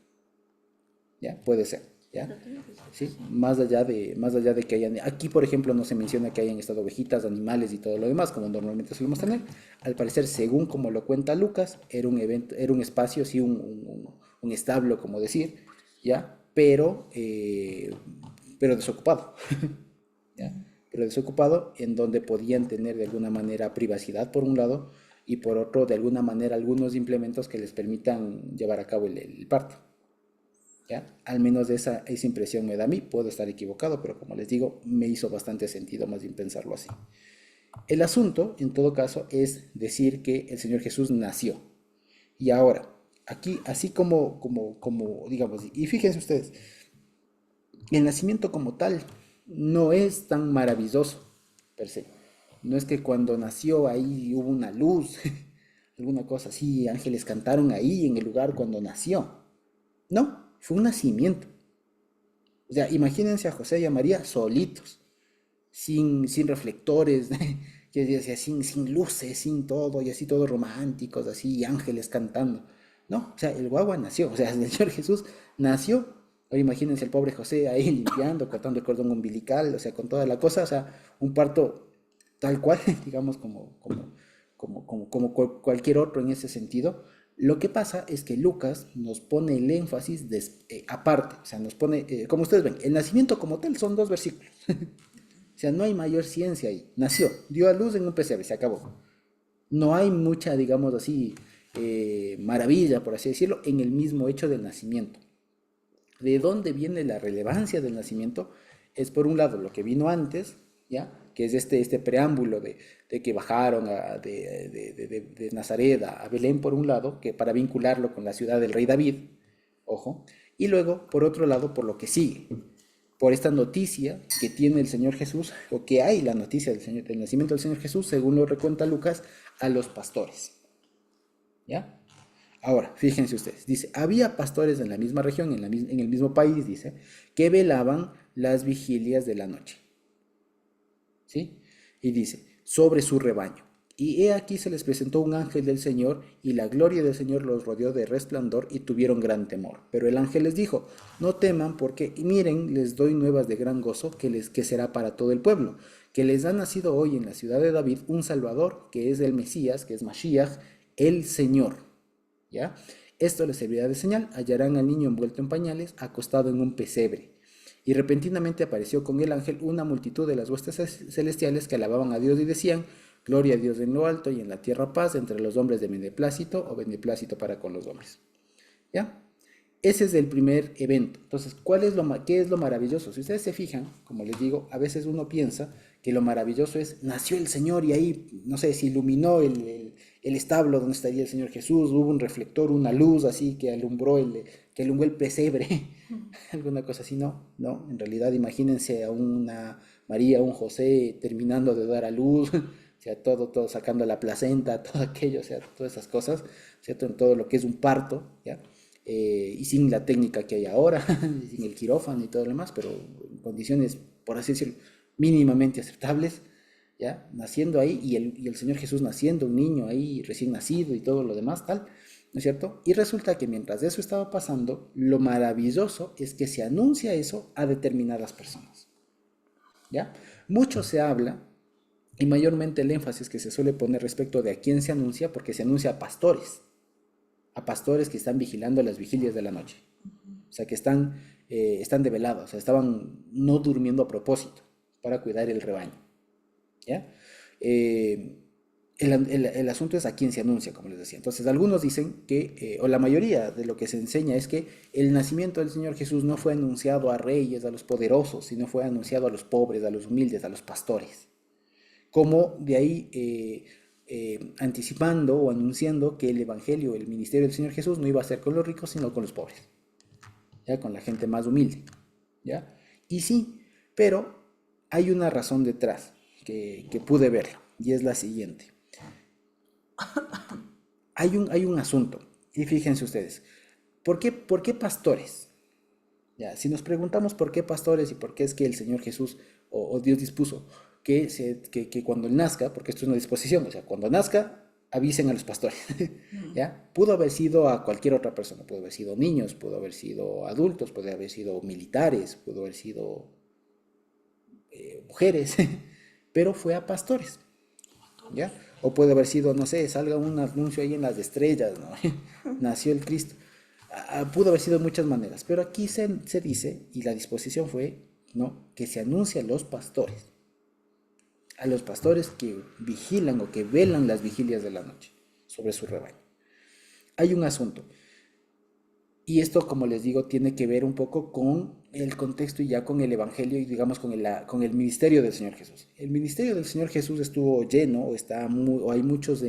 ¿Ya? Puede ser, ¿ya? ¿Sí? Más allá de que hayan, aquí por ejemplo no se menciona que hayan estado ovejitas, animales y todo lo demás, como normalmente solemos tener. Al parecer, según como lo cuenta Lucas, era un evento, era un espacio, sí, un establo, como decir, ¿ya? Pero desocupado, ¿ya? Pero desocupado en donde podían tener de alguna manera privacidad por un lado y por otro de alguna manera algunos implementos que les permitan llevar a cabo el parto. ¿Ya? Al menos esa impresión me da a mí, puedo estar equivocado, pero como les digo, me hizo bastante sentido más bien pensarlo así. El asunto, en todo caso, es decir que el Señor Jesús nació. Y ahora, aquí, así como digamos, y fíjense ustedes, el nacimiento como tal no es tan maravilloso, per se. No es que cuando nació ahí hubo una luz, alguna cosa así, ángeles cantaron ahí en el lugar cuando nació. No, fue un nacimiento. O sea, imagínense a José y a María solitos, sin reflectores, que decía, sin luces, sin todo, y así todos románticos, así, ángeles cantando. No, o sea, el guagua nació, o sea, el Señor Jesús nació. Ahora imagínense el pobre José ahí limpiando, cortando el cordón umbilical, o sea, con toda la cosa, o sea, un parto tal cual, digamos, como cualquier otro en ese sentido. Lo que pasa es que Lucas nos pone el énfasis aparte, o sea, nos pone, como ustedes ven, el nacimiento como tal son dos versículos. O sea, no hay mayor ciencia ahí. Nació, dio a luz en un pesebre, se acabó. No hay mucha, digamos así, maravilla, por así decirlo, en el mismo hecho del nacimiento. ¿De dónde viene la relevancia del nacimiento? Es por un lado lo que vino antes, ¿ya? Que es este preámbulo de que bajaron de Nazaret a Belén por un lado, que para vincularlo con la ciudad del rey David, ojo, y luego por otro lado por lo que sigue, por esta noticia que tiene el Señor Jesús, o que hay la noticia del nacimiento del Señor Jesús, según lo recuenta Lucas, a los pastores, ¿ya? Ahora, fíjense ustedes, dice, había pastores en la misma región, en el mismo país, dice, que velaban las vigilias de la noche. ¿sí? Y dice, sobre su rebaño. Y he aquí se les presentó un ángel del Señor, y la gloria del Señor los rodeó de resplandor, y tuvieron gran temor. Pero el ángel les dijo, no teman, porque y miren, les doy nuevas de gran gozo, que será para todo el pueblo, que les ha nacido hoy en la ciudad de David un Salvador, que es el Mesías, que es Mashiach, el Señor. ¿Ya? Esto les servirá de señal, hallarán al niño envuelto en pañales, acostado en un pesebre. Y repentinamente apareció con el ángel una multitud de las huestes celestiales que alababan a Dios y decían, gloria a Dios en lo alto y en la tierra paz entre los hombres de beneplácito o beneplácito para con los hombres. ¿Ya? Ese es el primer evento. Entonces, ¿qué es lo maravilloso? Si ustedes se fijan, como les digo, a veces uno piensa que lo maravilloso es, nació el Señor y ahí, no sé, se iluminó el establo donde estaría el Señor Jesús, hubo un reflector, una luz así que alumbró el pesebre, alguna cosa así, no, no, en realidad imagínense a una María, un José terminando de dar a luz, o sea, todo sacando la placenta, todo aquello, o sea, todas esas cosas, ¿cierto? En todo lo que es un parto, ¿ya? Y sin la técnica que hay ahora, sin el quirófano y todo lo demás, pero en condiciones, por así decirlo, mínimamente aceptables, ¿ya? Naciendo ahí y el Señor Jesús naciendo, un niño ahí recién nacido y todo lo demás, tal, ¿no es cierto? Y resulta que mientras eso estaba pasando, lo maravilloso es que se anuncia eso a determinadas personas, ¿ya? Mucho se habla y mayormente el énfasis que se suele poner respecto de a quién se anuncia, porque se anuncia a pastores que están vigilando las vigilias de la noche. O sea, que están de velado, o sea, estaban no durmiendo a propósito para cuidar el rebaño. ¿Ya? Eh, el asunto es a quién se anuncia, como les decía. Entonces, algunos dicen que, o la mayoría de lo que se enseña es que el nacimiento del Señor Jesús no fue anunciado a reyes, a los poderosos, sino fue anunciado a los pobres, a los humildes, a los pastores. Como de ahí anticipando o anunciando que el Evangelio, el ministerio del Señor Jesús no iba a ser con los ricos, sino con los pobres, ¿ya? Con la gente más humilde, ¿ya? Y sí, pero hay una razón detrás que pude verla, y es la siguiente. Hay un asunto, y fíjense ustedes, ¿por qué pastores? Ya, si nos preguntamos por qué pastores y por qué es que el Señor Jesús o Dios dispuso que cuando Él nazca, porque esto es una disposición, o sea, cuando nazca, avisen a los pastores, ¿ya? Pudo haber sido a cualquier otra persona, pudo haber sido niños, pudo haber sido adultos, pudo haber sido militares, pudo haber sido mujeres, pero fue a pastores, ¿ya? O puede haber sido, no sé, salga un anuncio ahí en las estrellas, ¿no? Nació el Cristo. Pudo haber sido de muchas maneras, pero aquí se dice, y la disposición fue, ¿no? Que se anuncia a los pastores que vigilan o que velan las vigilias de la noche sobre su rebaño. Hay un asunto, y esto, como les digo, tiene que ver un poco con el contexto y ya con el Evangelio y digamos con el ministerio del Señor Jesús. El ministerio del Señor Jesús estuvo lleno, o hay muchos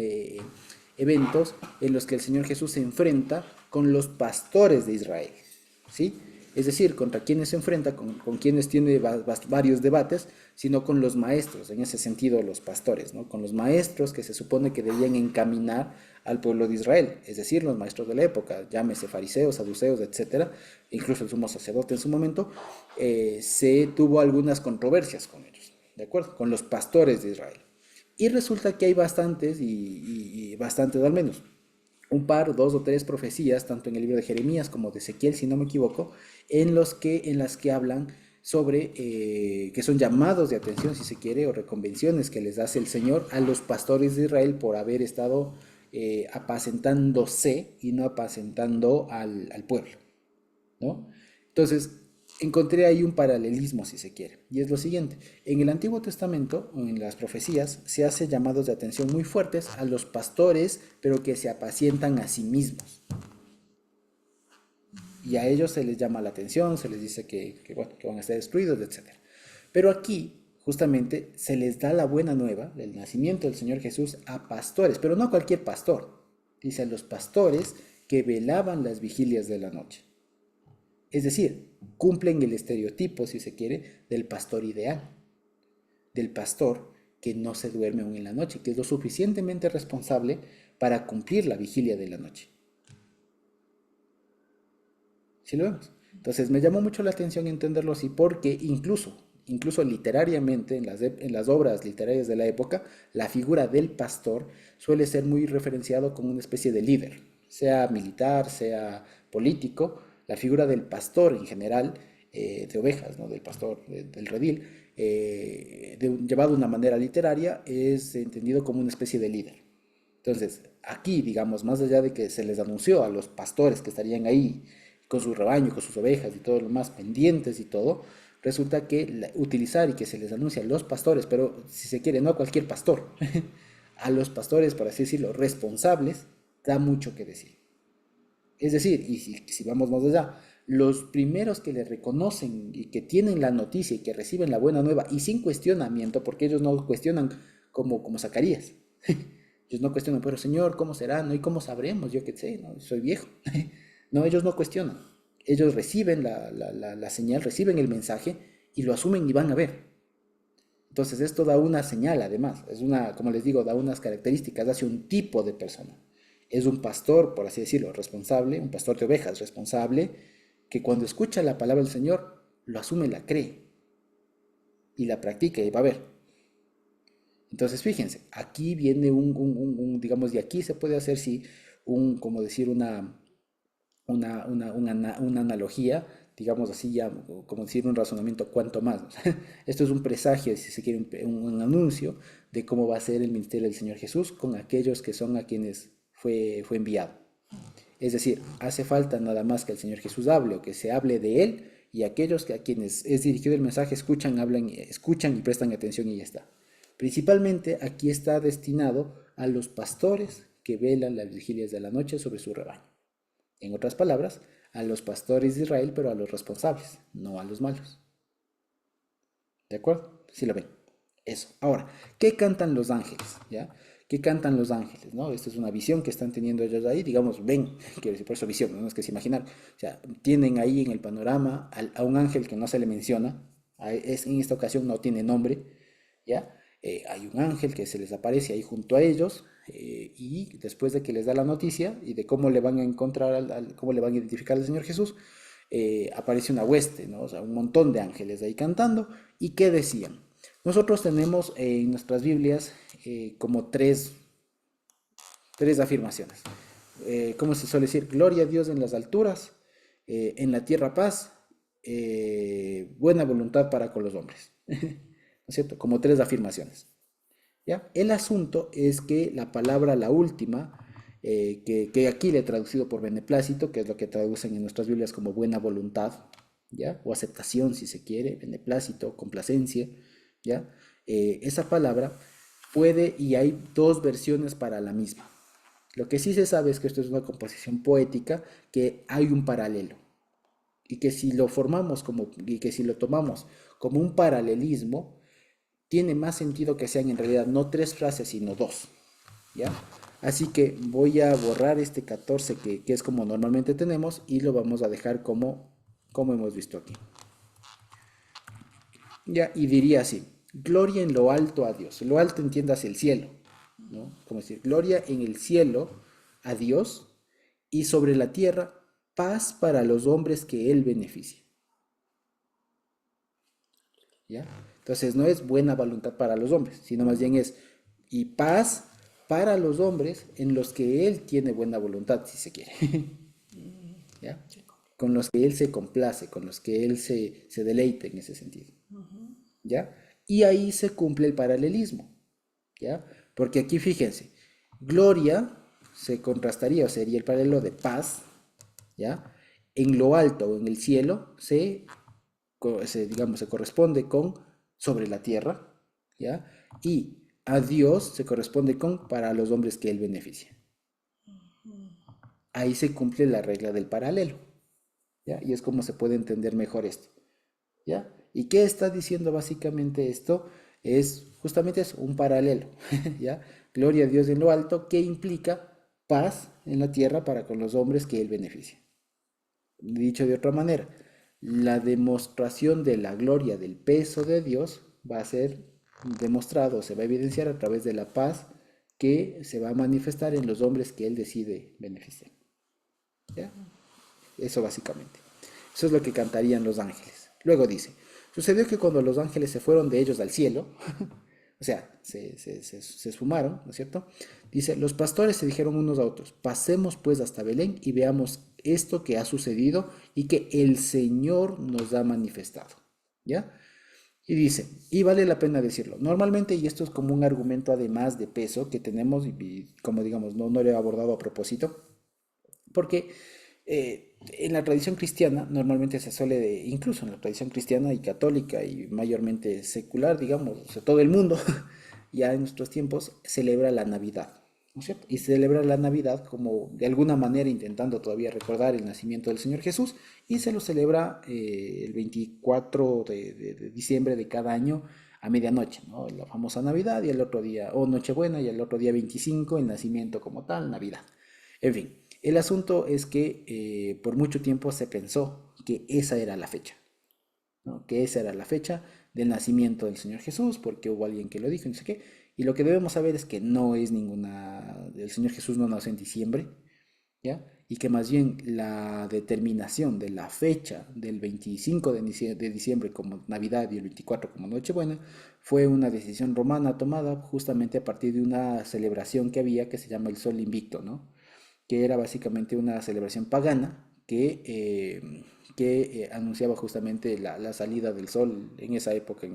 eventos en los que el Señor Jesús se enfrenta con los pastores de Israel, ¿sí? Es decir, contra quienes se enfrenta, con quienes tiene varios debates, sino con los maestros, en ese sentido los pastores, ¿no? Con los maestros que se supone que debían encaminar al pueblo de Israel, es decir, los maestros de la época, llámese fariseos, saduceos, etcétera, incluso el sumo sacerdote en su momento, se tuvo algunas controversias con ellos, ¿de acuerdo? Con los pastores de Israel. Y resulta que hay bastantes, y bastantes al menos, un par, dos o tres profecías, tanto en el libro de Jeremías como de Ezequiel, si no me equivoco, en las que hablan sobre que son llamados de atención, si se quiere, o reconvenciones que les hace el Señor a los pastores de Israel por haber estado apacentándose y no apacentando al pueblo, ¿no? Entonces, encontré ahí un paralelismo, si se quiere, y es lo siguiente. En el Antiguo Testamento, en las profecías, se hace llamados de atención muy fuertes a los pastores, pero que se apacientan a sí mismos. Y a ellos se les llama la atención, se les dice bueno, que van a ser destruidos, etc. Pero aquí, justamente, se les da la buena nueva del nacimiento del Señor Jesús a pastores, pero no a cualquier pastor. Dice a los pastores que velaban las vigilias de la noche. Es decir, cumplen el estereotipo, si se quiere, del pastor ideal, del pastor que no se duerme aún en la noche, que es lo suficientemente responsable para cumplir la vigilia de la noche. ¿Sí lo vemos? Entonces me llamó mucho la atención entenderlo así, porque incluso incluso literariamente, en las obras literarias de la época, la figura del pastor suele ser muy referenciado como una especie de líder, sea militar, sea político. La figura del pastor en general, de ovejas, ¿no? Del pastor, del redil, llevado de una manera literaria, es entendido como una especie de líder. Entonces, aquí, digamos, más allá de que se les anunció a los pastores que estarían ahí con su rebaño, con sus ovejas y todo lo más pendientes y todo, resulta que utilizar y que se les anuncia a los pastores, pero si se quiere, no a cualquier pastor, a los pastores, por así decirlo, responsables, da mucho que decir. Es decir, y si vamos más allá, los primeros que le reconocen y que tienen la noticia y que reciben la buena nueva y sin cuestionamiento, porque ellos no cuestionan como Zacarías. Ellos no cuestionan, pero Señor, ¿cómo será? ¿No? ¿Y cómo sabremos? Yo qué sé, ¿no? Soy viejo. No, ellos no cuestionan. Ellos reciben la señal, reciben el mensaje y lo asumen y van a ver. Entonces esto da una señal además, es una, como les digo, da unas características hacia un tipo de persona. Es un pastor, por así decirlo, responsable, un pastor de ovejas responsable, que cuando escucha la palabra del Señor, lo asume, la cree y la practica y va a ver. Entonces fíjense, aquí viene digamos, de aquí se puede hacer, sí, como decir, una analogía, digamos así, ya como decir un razonamiento cuanto más, ¿no? Esto es un presagio, si se quiere, un anuncio de cómo va a ser el ministerio del Señor Jesús con aquellos que son a quienes fue enviado. Es decir, hace falta nada más que el Señor Jesús hable o que se hable de Él y aquellos que a quienes es dirigido el mensaje escuchan, hablan, escuchan y prestan atención y ya está. Principalmente aquí está destinado a los pastores que velan las vigilias de la noche sobre su rebaño. En otras palabras, a los pastores de Israel, pero a los responsables, no a los malos. ¿De acuerdo? Sí lo ven. Eso. Ahora, ¿qué cantan los ángeles? ¿Ya? ¿Qué cantan los ángeles? ¿No? Esta es una visión que están teniendo ellos ahí, digamos, ven, quiero decir, por eso visión, no es que se imaginar. O sea, tienen ahí en el panorama a un ángel que no se le menciona, en esta ocasión no tiene nombre, ¿ya? Hay un ángel que se les aparece ahí junto a ellos, y después de que les da la noticia y de cómo le van a encontrar, cómo le van a identificar al Señor Jesús, aparece una hueste, ¿no? O sea, un montón de ángeles ahí cantando. ¿Y qué decían? Nosotros tenemos en nuestras Biblias como tres afirmaciones. ¿Cómo se suele decir? Gloria a Dios en las alturas, en la tierra paz, buena voluntad para con los hombres. ¿No es cierto? Como tres afirmaciones. ¿Ya? El asunto es que la palabra, la última, que aquí le he traducido por beneplácito, que es lo que traducen en nuestras Biblias como buena voluntad, ¿ya? O aceptación, si se quiere, beneplácito, complacencia, ¿ya? Esa palabra puede, y hay dos versiones para la misma. Lo que sí se sabe es que esto es una composición poética, que hay un paralelo, y que si lo formamos y que si lo tomamos como un paralelismo, tiene más sentido que sean en realidad no tres frases, sino dos, ¿ya? Así que voy a borrar este 14 que es como normalmente tenemos y lo vamos a dejar como hemos visto aquí. ¿Ya? Y diría así, gloria en lo alto a Dios. Lo alto entiendas el cielo, ¿no? Como decir, gloria en el cielo a Dios y sobre la tierra paz para los hombres que Él beneficia. ¿Ya? Entonces no es buena voluntad para los hombres, sino más bien es y paz para los hombres en los que Él tiene buena voluntad, si se quiere. ¿Ya? Con los que Él se complace, con los que Él se deleita en ese sentido. ¿Ya? Y ahí se cumple el paralelismo. ¿Ya? Porque aquí fíjense, gloria se contrastaría o sería el paralelo de paz, ¿ya? En lo alto o en el cielo digamos, se corresponde con sobre la tierra, ¿ya? Y a Dios se corresponde con para los hombres que Él beneficia. Ahí se cumple la regla del paralelo, ¿ya? Y es como se puede entender mejor esto, ¿ya? ¿Y qué está diciendo básicamente esto? Es justamente eso, un paralelo, ¿ya? Gloria a Dios en lo alto, que implica paz en la tierra para con los hombres que Él beneficia. Dicho de otra manera, la demostración de la gloria del peso de Dios va a ser demostrado, se va a evidenciar a través de la paz que se va a manifestar en los hombres que Él decide beneficiar. ¿Ya? Eso básicamente. Eso es lo que cantarían los ángeles. Luego dice, Sucedió que cuando los ángeles se fueron de ellos al cielo, o sea, se esfumaron, ¿no es cierto? Dice, los pastores se dijeron unos a otros, pasemos pues hasta Belén y veamos esto que ha sucedido y que el Señor nos ha manifestado, ¿ya? Y dice, y vale la pena decirlo, normalmente, y esto es como un argumento además de peso que tenemos, y como digamos, no lo he abordado a propósito, porque en la tradición cristiana normalmente se suele, incluso en la tradición cristiana y católica y mayormente secular, digamos, o sea, todo el mundo, ya en nuestros tiempos, celebra la Navidad, ¿no es cierto? Y celebra la Navidad como de alguna manera intentando todavía recordar el nacimiento del Señor Jesús y se lo celebra el 24 de diciembre de cada año a medianoche, ¿no? La famosa Navidad y el otro día, o Nochebuena y el otro día 25 el nacimiento como tal, Navidad. En fin, el asunto es que por mucho tiempo se pensó que esa era la fecha, ¿no? Que esa era la fecha del nacimiento del Señor Jesús, porque hubo alguien que lo dijo, y no sé qué. Y lo que debemos saber es que no es ninguna, el Señor Jesús no nació en diciembre, ¿ya? Y que más bien la determinación de la fecha del 25 de diciembre como Navidad y el 24 como Nochebuena fue una decisión romana tomada justamente a partir de una celebración que había que se llama el Sol Invicto, ¿no? Que era básicamente una celebración pagana que anunciaba justamente la salida del sol en esa época,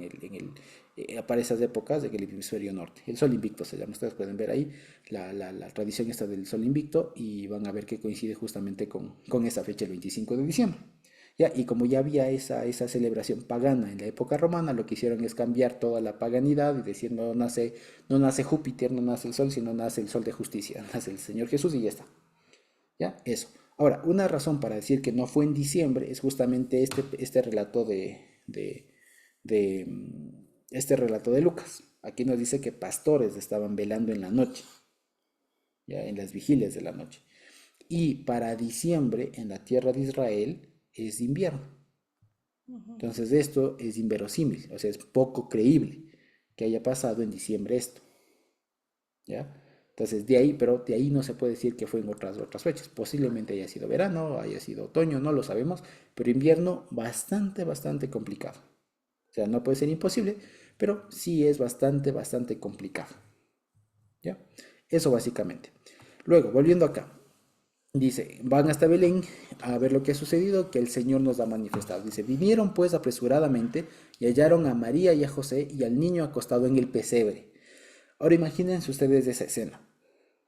para esas épocas en el hemisferio norte. El sol invicto se llama, ustedes pueden ver ahí la tradición esta del sol invicto y van a ver que coincide justamente con esa fecha, el 25 de diciembre. Ya, y como ya había esa celebración pagana en la época romana, lo que hicieron es cambiar toda la paganidad y decir no nace Júpiter, no nace el sol, sino nace el sol de justicia, nace el Señor Jesús y ya está. ¿Ya? Eso. Ahora, una razón para decir que no fue en diciembre es justamente este relato este relato de Lucas. Aquí nos dice que pastores estaban velando en la noche, ya en las vigilias de la noche. Y para diciembre en la tierra de Israel es invierno. Entonces esto es inverosímil, o sea, es poco creíble que haya pasado en diciembre esto. ¿Ya? Entonces, de ahí, pero de ahí no se puede decir que fue en otras fechas. Posiblemente haya sido verano, haya sido otoño, no lo sabemos, pero invierno bastante complicado. O sea, no puede ser imposible, pero sí es bastante complicado. ¿Ya? Eso básicamente. Luego, volviendo acá, dice, van hasta Belén a ver lo que ha sucedido, que el Señor nos ha manifestado. Dice, vinieron pues apresuradamente y hallaron a María y a José y al niño acostado en el pesebre. Ahora imagínense ustedes esa escena.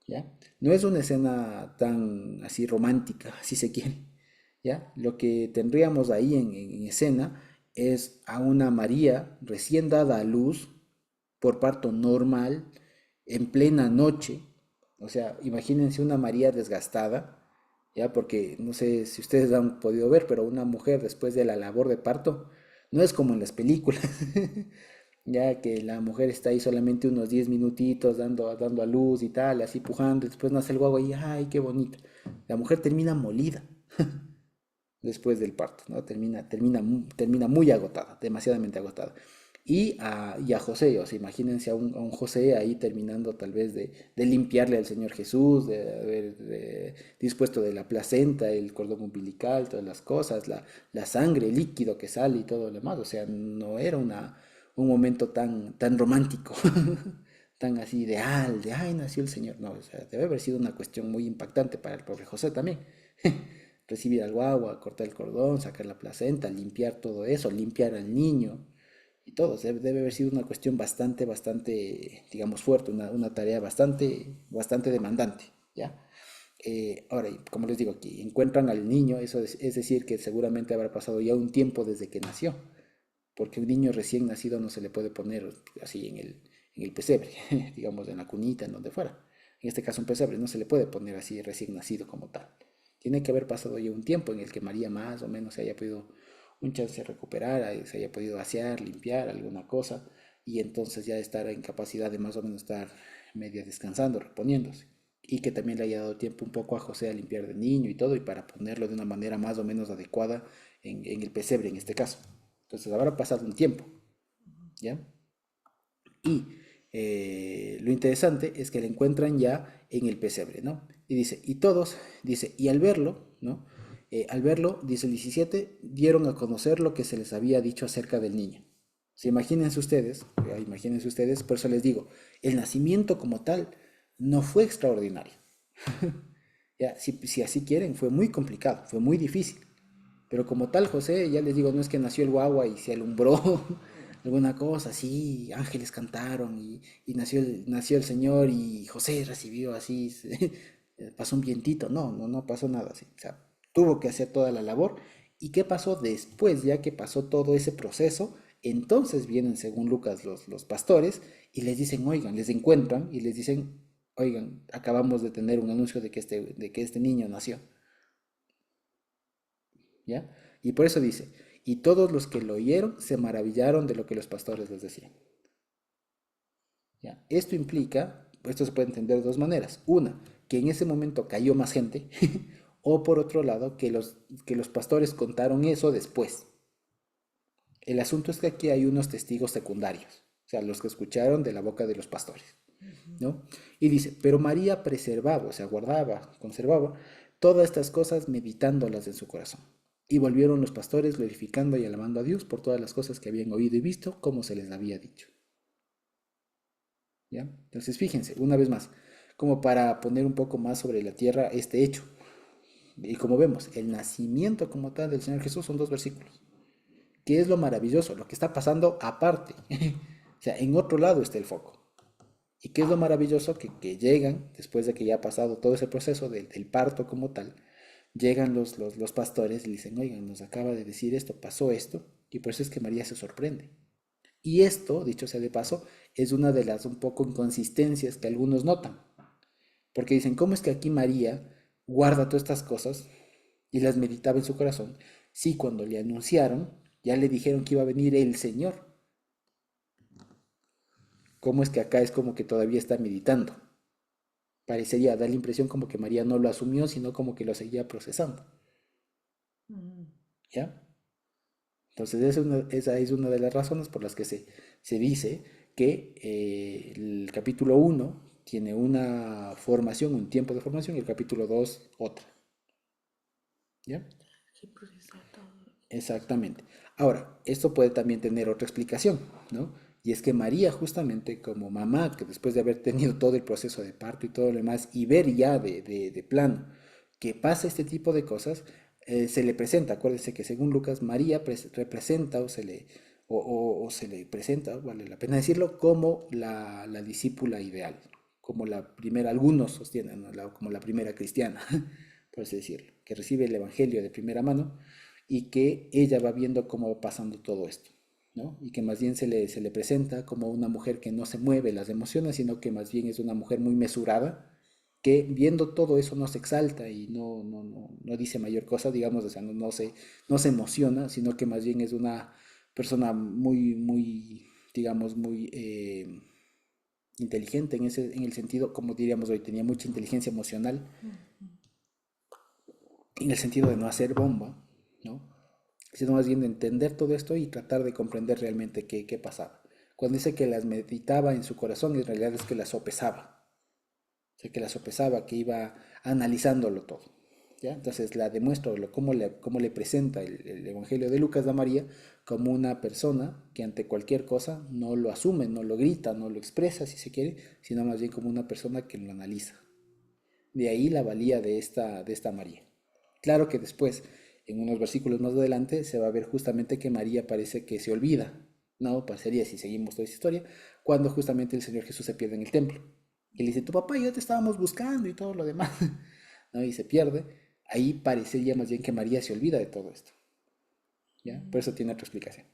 ¿Ya? No es una escena tan así romántica, si se quiere, ¿ya? Lo que tendríamos ahí en escena es a una María recién dada a luz por parto normal, en plena noche, o sea, imagínense una María desgastada, ¿ya? Porque no sé si ustedes han podido ver, pero una mujer después de la labor de parto no es como en las películas, ya que la mujer está ahí solamente unos 10 minutitos dando a luz y tal, así pujando, y después nace el guagua y ¡ay, qué bonito! La mujer termina molida después del parto, ¿no? Termina muy agotada, demasiadamente agotada. Y a José, o sea, imagínense a un José ahí terminando tal vez de limpiarle al Señor Jesús, de haber dispuesto de la placenta, el cordón umbilical, todas las cosas, la sangre, el líquido que sale y todo lo demás. O sea, no era un momento tan romántico, tan así ideal, de ay, nació el Señor. No, o sea, debe haber sido una cuestión muy impactante para el pobre José también. Recibir al guagua, cortar el cordón, sacar la placenta, limpiar todo eso, limpiar al niño y todo. Debe haber sido una cuestión bastante, digamos, fuerte, una tarea bastante demandante, ¿ya? Ahora, como les digo aquí, encuentran al niño, eso es decir, que seguramente habrá pasado ya un tiempo desde que nació, porque un niño recién nacido no se le puede poner así en el pesebre, digamos, en la cunita, en donde fuera. En este caso un pesebre, no se le puede poner así recién nacido como tal. Tiene que haber pasado ya un tiempo en el que María más o menos se haya podido un chance de recuperar, se haya podido asear, limpiar alguna cosa, y entonces ya estar en capacidad de más o menos estar media descansando, reponiéndose. Y que también le haya dado tiempo un poco a José a limpiar del niño y todo, y para ponerlo de una manera más o menos adecuada en el pesebre en este caso. Entonces habrá pasado un tiempo, ¿ya? Y lo interesante es que le encuentran ya en el pesebre, ¿no? Y dice, y todos, dice, y al verlo, ¿no? al verlo, dice el 17, dieron a conocer lo que se les había dicho acerca del niño. Se imagínense ustedes, por eso les digo, el nacimiento como tal no fue extraordinario. Ya, si así quieren, fue muy complicado, fue muy difícil. Pero como tal, José, ya les digo, no es que nació el guagua y se alumbró alguna cosa, sí, ángeles cantaron y nació el Señor y José recibió así, pasó un vientito, no pasó nada así. O sea, tuvo que hacer toda la labor. ¿Y qué pasó después? Ya que pasó todo ese proceso, entonces vienen, según Lucas, los pastores y les dicen, oigan, les encuentran y les dicen, oigan, acabamos de tener un anuncio de que este niño nació. ¿Ya? Y por eso dice, y todos los que lo oyeron se maravillaron de lo que los pastores les decían. ¿Ya? Esto se puede entender de dos maneras. Una, que en ese momento cayó más gente, o por otro lado, que los pastores contaron eso después. El asunto es que aquí hay unos testigos secundarios, o sea, los que escucharon de la boca de los pastores, ¿no? Y dice, pero María preservaba, o sea, guardaba, conservaba todas estas cosas meditándolas en su corazón. Y volvieron los pastores glorificando y alabando a Dios por todas las cosas que habían oído y visto, como se les había dicho. ¿Ya? Entonces, fíjense, una vez más, como para poner un poco más sobre la tierra este hecho. Y como vemos, el nacimiento como tal del Señor Jesús son dos versículos. ¿Qué es lo maravilloso? Lo que está pasando aparte. O sea, en otro lado está el foco. ¿Y qué es lo maravilloso? Que llegan, después de que ya ha pasado todo ese proceso del parto como tal, llegan los pastores y le dicen, oigan, nos acaba de decir esto, pasó esto, y por eso es que María se sorprende. Y esto, dicho sea de paso, es una de las un poco inconsistencias que algunos notan, porque dicen, ¿cómo es que aquí María guarda todas estas cosas y las meditaba en su corazón? Si cuando le anunciaron, ya le dijeron que iba a venir el Señor. ¿Cómo es que acá es como que todavía está meditando? Parecería dar la impresión como que María no lo asumió, sino como que lo seguía procesando. ¿Ya? Entonces esa es una de las razones por las que se dice que el capítulo 1 tiene una formación, un tiempo de formación, y el capítulo 2 otra. ¿Ya? Que procesar todo. Exactamente. Ahora, esto puede también tener otra explicación, ¿no? Y es que María, justamente como mamá, que después de haber tenido todo el proceso de parto y todo lo demás, y ver ya de plano que pasa este tipo de cosas, se le presenta, acuérdense que según Lucas, María representa o se le presenta, vale la pena decirlo, como la discípula ideal, como la primera, algunos sostienen, ¿no? Como la primera cristiana, por así decirlo, que recibe el Evangelio de primera mano y que ella va viendo cómo va pasando todo esto, ¿no? Y que más bien se le presenta como una mujer que no se mueve las emociones, sino que más bien es una mujer muy mesurada, que viendo todo eso no se exalta y no dice mayor cosa, digamos, o sea, no se emociona, sino que más bien es una persona muy, digamos, muy inteligente en el sentido, como diríamos hoy, tenía mucha inteligencia emocional, en el sentido de no hacer bomba, ¿no? Sino más bien de entender todo esto y tratar de comprender realmente qué pasaba. Cuando dice que las meditaba en su corazón, en realidad es que las sopesaba, o sea, que las sopesaba, que iba analizándolo todo. ¿Ya? Entonces la demuestro cómo le presenta el Evangelio de Lucas a María como una persona que ante cualquier cosa no lo asume, no lo grita, no lo expresa si se quiere, sino más bien como una persona que lo analiza. De ahí la valía de esta María. Claro que después, en unos versículos más adelante, se va a ver justamente que María parece que se olvida, ¿no? Parecería, si seguimos toda esa historia, cuando justamente el Señor Jesús se pierde en el templo. Y le dice, tu papá y yo te estábamos buscando y todo lo demás, ¿no? Y se pierde. Ahí parecería más bien que María se olvida de todo esto, ¿ya? Por eso tiene otra explicación.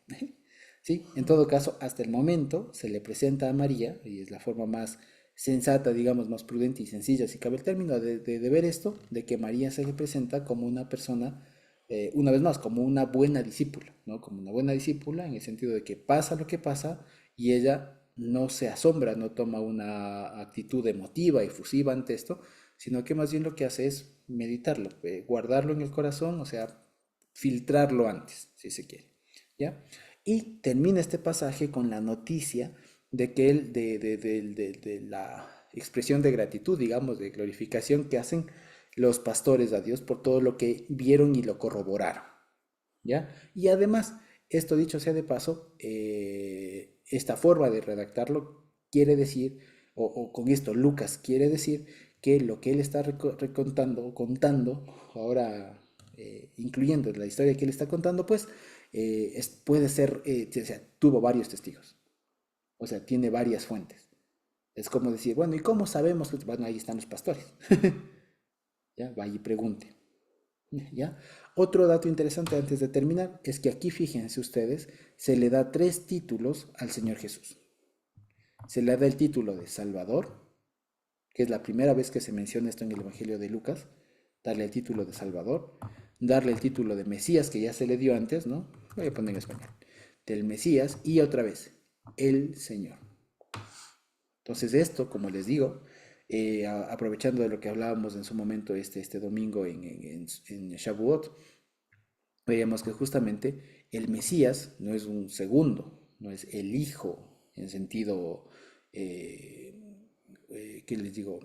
Sí, en todo caso, hasta el momento se le presenta a María, y es la forma más sensata, digamos, más prudente y sencilla, si cabe el término, de ver esto, de que María se le presenta como una persona, una vez más, como una buena discípula, ¿no? Como una buena discípula en el sentido de que pasa lo que pasa y ella no se asombra, no toma una actitud emotiva, efusiva ante esto, sino que más bien lo que hace es meditarlo, guardarlo en el corazón, o sea, filtrarlo antes, si se quiere, ¿ya? Y termina este pasaje con la noticia de que él, de la expresión de gratitud, digamos, de glorificación que hacen los pastores a Dios por todo lo que vieron y lo corroboraron, ¿ya? Y además, esto dicho sea de paso, esta forma de redactarlo quiere decir, o con esto Lucas quiere decir que lo que él está recontando, contando, ahora incluyendo la historia que él está contando, pues puede ser, o sea, tuvo varios testigos, o sea, tiene varias fuentes. Es como decir, bueno, ¿y cómo sabemos que, bueno, ahí están los pastores? ¿Ya? Vaya y pregunte. ¿Ya? Otro dato interesante antes de terminar es que aquí, fíjense ustedes, se le da tres títulos al Señor Jesús. Se le da el título de Salvador, que es la primera vez que se menciona esto en el Evangelio de Lucas, darle el título de Salvador, darle el título de Mesías, que ya se le dio antes, ¿no? Voy a poner en español, del Mesías, y otra vez, el Señor. Entonces esto, como les digo, aprovechando de lo que hablábamos en su momento este domingo en Shavuot, veíamos que justamente el Mesías no es un segundo, no es el Hijo en sentido, ¿qué les digo?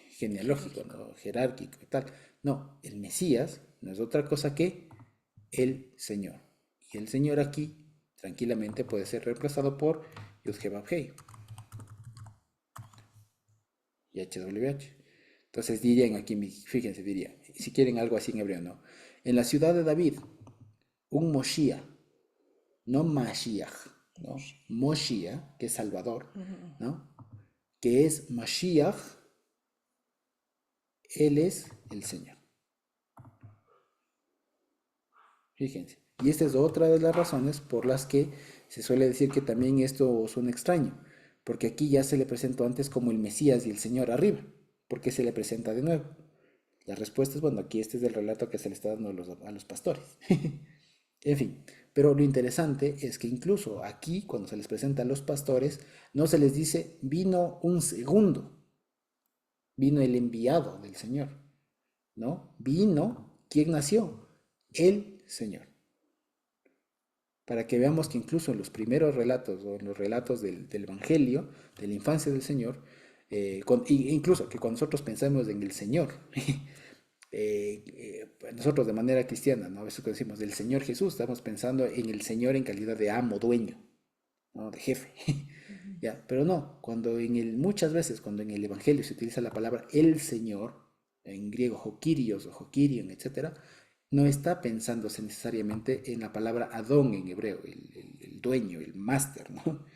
Genealógico, ¿no? Jerárquico y tal. No, el Mesías no es otra cosa que el Señor. Y el Señor aquí tranquilamente puede ser reemplazado por Yud-Heh-Vav-Hei y HWH. Entonces dirían aquí, fíjense, dirían, si quieren algo así en hebreo, ¿no? En la ciudad de David, un Moshiach, no Mashiach, ¿no? Moshiach, que es Salvador, ¿no? Que es Mashiach, él es el Señor. Fíjense. Y esta es otra de las razones por las que se suele decir que también esto suena extraño, porque aquí ya se le presentó antes como el Mesías y el Señor arriba. ¿Por qué se le presenta de nuevo? La respuesta es, bueno, aquí este es el relato que se le está dando a los pastores. En fin, pero lo interesante es que incluso aquí, cuando se les presenta a los pastores, no se les dice vino un segundo, vino el enviado del Señor, ¿no? Vino, ¿quién nació? El Señor. Para que veamos que incluso en los primeros relatos o en los relatos del Evangelio, de la infancia del Señor, incluso que cuando nosotros pensamos en el Señor, nosotros de manera cristiana, ¿no? A veces cuando decimos del Señor Jesús, estamos pensando en el Señor en calidad de amo, dueño, ¿no? De jefe. ¿Ya? Pero no, muchas veces cuando en el Evangelio se utiliza la palabra el Señor, en griego Jokirios o Jokirion, etcétera, no está pensándose necesariamente en la palabra Adón en hebreo, el dueño, el máster, ¿no?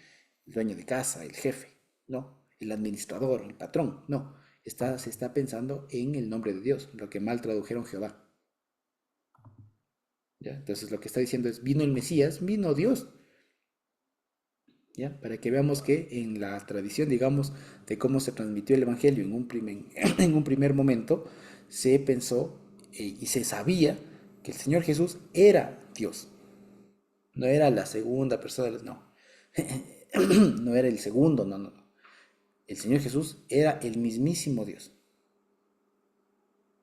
El dueño de casa, el jefe, ¿no? El administrador, el patrón, no. Se está pensando en el nombre de Dios, lo que mal tradujeron Jehová. ¿Ya? Entonces lo que está diciendo es, vino el Mesías, vino Dios. ¿Ya? Para que veamos que en la tradición, digamos, de cómo se transmitió el Evangelio en un primer momento, se pensó y se sabía que el Señor Jesús era Dios. No era la segunda persona, no. No era el segundo, no, no, no. El Señor Jesús era el mismísimo Dios.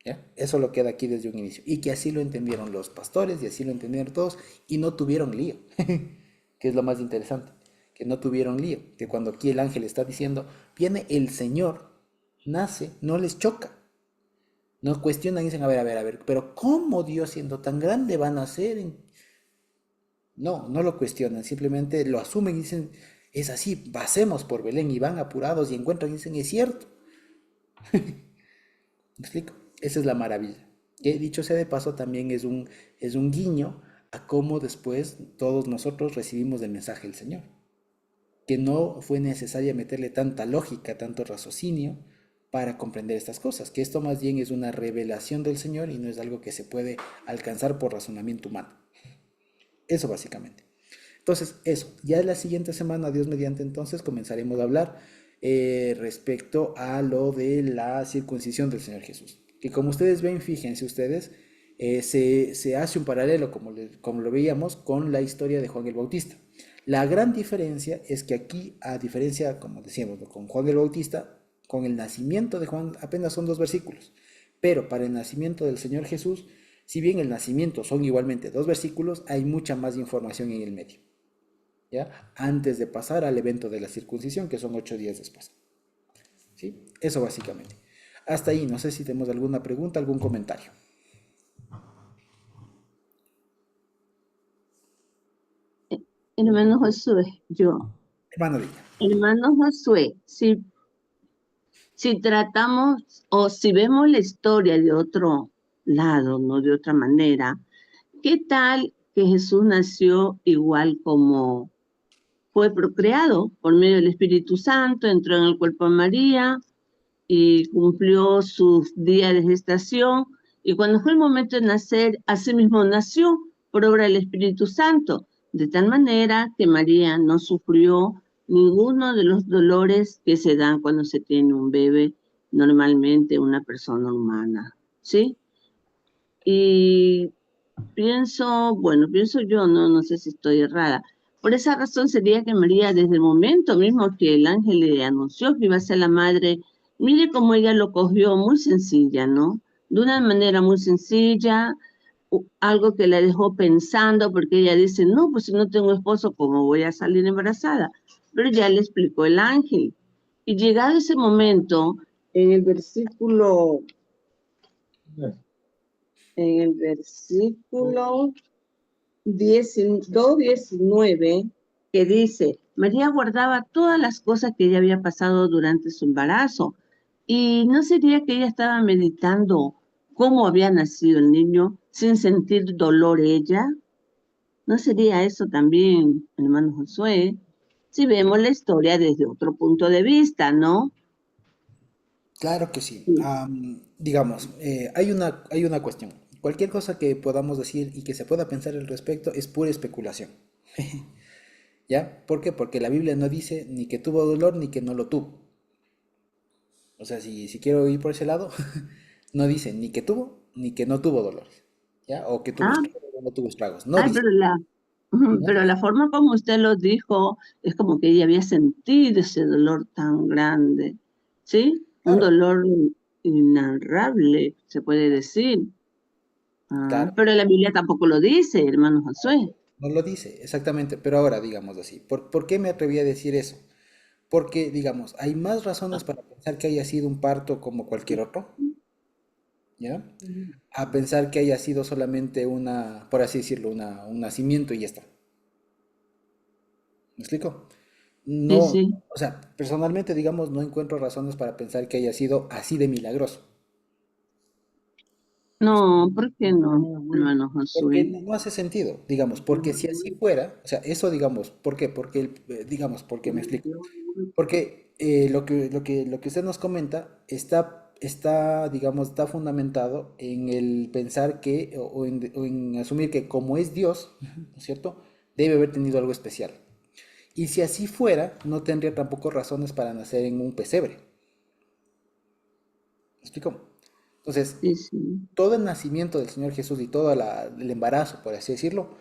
¿Ya? Eso lo queda aquí desde un inicio. Y que así lo entendieron los pastores y así lo entendieron todos y no tuvieron lío. Que es lo más interesante. Que no tuvieron lío. Que cuando aquí el ángel está diciendo, viene el Señor, nace, no les choca. No cuestionan y dicen, a ver, pero ¿cómo Dios siendo tan grande va a nacer? No, no lo cuestionan, simplemente lo asumen y dicen, es así, pasemos por Belén y van apurados y encuentran y dicen, es cierto. ¿Me explico? Esa es la maravilla. Que dicho sea de paso, también es un guiño a cómo después todos nosotros recibimos el mensaje del Señor. Que no fue necesaria meterle tanta lógica, tanto raciocinio para comprender estas cosas. Que esto más bien es una revelación del Señor y no es algo que se puede alcanzar por razonamiento humano. Eso básicamente. Entonces, eso. Ya la siguiente semana, Dios mediante, entonces comenzaremos a hablar respecto a lo de la circuncisión del Señor Jesús. Que como ustedes ven, fíjense ustedes, se hace un paralelo, como lo veíamos, con la historia de Juan el Bautista. La gran diferencia es que aquí, a diferencia, como decíamos, ¿no? Con Juan el Bautista, con el nacimiento de Juan apenas son 2 versículos. Pero para el nacimiento del Señor Jesús, si bien el nacimiento son igualmente 2 versículos, hay mucha más información en el medio. ¿Ya? Antes de pasar al evento de la circuncisión, que son 8 días después. ¿Sí? Eso básicamente. Hasta ahí, no sé si tenemos alguna pregunta, algún comentario. Hermano Josué, Hermano Villa. hermano Josué, si tratamos o si vemos la historia de otro lado, no de otra manera, ¿qué tal que Jesús nació igual como fue procreado por medio del Espíritu Santo, entró en el cuerpo de María y cumplió sus días de gestación? Y cuando fue el momento de nacer, asimismo nació por obra del Espíritu Santo, de tal manera que María no sufrió ninguno de los dolores que se dan cuando se tiene un bebé, normalmente una persona humana, ¿sí? Y pienso yo, no sé si estoy errada. Por esa razón sería que María, desde el momento mismo que el ángel le anunció que iba a ser la madre, mire cómo ella lo cogió muy sencilla, ¿no? De una manera muy sencilla, algo que la dejó pensando, porque ella dice, no, pues si no tengo esposo, ¿cómo voy a salir embarazada? Pero ya le explicó el ángel. Y llegado ese momento, en el versículo, en el versículo 2:19, que dice, María guardaba todas las cosas que ella había pasado durante su embarazo. ¿Y no sería que ella estaba meditando cómo había nacido el niño sin sentir dolor ella? ¿No sería eso también, hermano Josué? Si vemos la historia desde otro punto de vista, ¿no? Claro que sí. Sí. Digamos, hay una cuestión. Cualquier cosa que podamos decir y que se pueda pensar al respecto es pura especulación. ¿Ya? ¿Por qué? Porque la Biblia no dice ni que tuvo dolor ni que no lo tuvo. O sea, si quiero ir por ese lado, no dice ni que tuvo ni que no tuvo dolores. ¿Ya? O que tuvo Ah, estragos o no tuvo estragos. No ay, dice. ujú, No pero dice. la forma como usted lo dijo es como que ella había sentido ese dolor tan grande, ¿sí? Un Claro, dolor inarrable, se puede decir. Ah, claro. pero la Biblia tampoco lo dice, hermano Josué. No lo dice, exactamente. Pero ahora, digamos así. ¿Por qué me atreví a decir eso? Porque, digamos, hay más razones para pensar que haya sido un parto como cualquier otro, ¿ya? A pensar que haya sido solamente una, por así decirlo, un nacimiento y ya está. ¿Me explico? Sí, No, sí. o sea, personalmente, digamos, no encuentro razones para pensar que haya sido así de milagroso. No, ¿por qué no, hermano Porque Josué? no hace sentido, digamos, porque si así fuera, o sea, eso, digamos, ¿por qué? Porque, digamos, porque me explico. Porque lo que usted nos comenta digamos, está fundamentado en el pensar que, o en asumir que como es Dios, ¿no es cierto? Debe haber tenido algo especial. Y si así fuera, no tendría tampoco razones para nacer en un pesebre. ¿Me explico? Entonces, Sí, sí. todo el nacimiento del Señor Jesús y todo el embarazo, por así decirlo,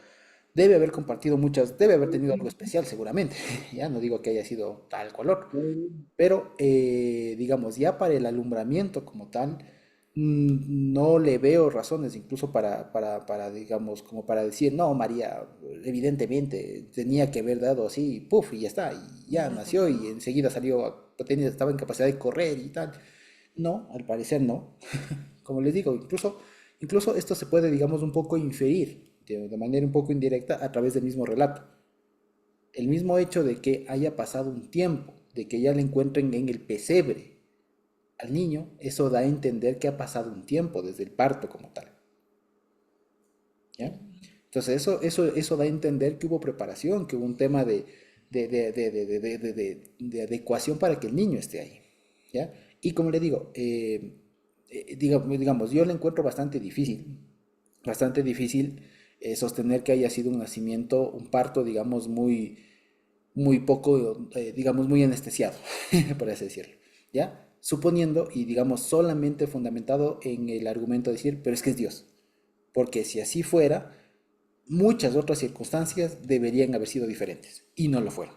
debe haber compartido muchas, debe haber tenido algo especial seguramente. Ya no digo que haya sido tal color, pero digamos, ya para el alumbramiento como tal, no le veo razones incluso digamos, como para decir, no, María, evidentemente tenía que haber dado así, puff, y ya está, y ya nació y enseguida salió, estaba en capacidad de correr y tal. No, al parecer no. Como les digo, incluso esto se puede, digamos, un poco inferir de manera un poco indirecta a través del mismo relato. El mismo hecho de que haya pasado un tiempo, de que ya le encuentren en el pesebre al niño, eso da a entender que ha pasado un tiempo desde el parto como tal. ¿Ya? Entonces eso da a entender que hubo preparación, que hubo un tema de adecuación para que el niño esté ahí. ¿Ya? Y como le digo, digamos, yo le encuentro bastante difícil sostener que haya sido un nacimiento, un parto, digamos, muy poco, digamos, muy anestesiado, por así decirlo, ¿ya? Suponiendo y, digamos, solamente fundamentado en el argumento de decir, pero es que es Dios, porque si así fuera, muchas otras circunstancias deberían haber sido diferentes, y no lo fueron.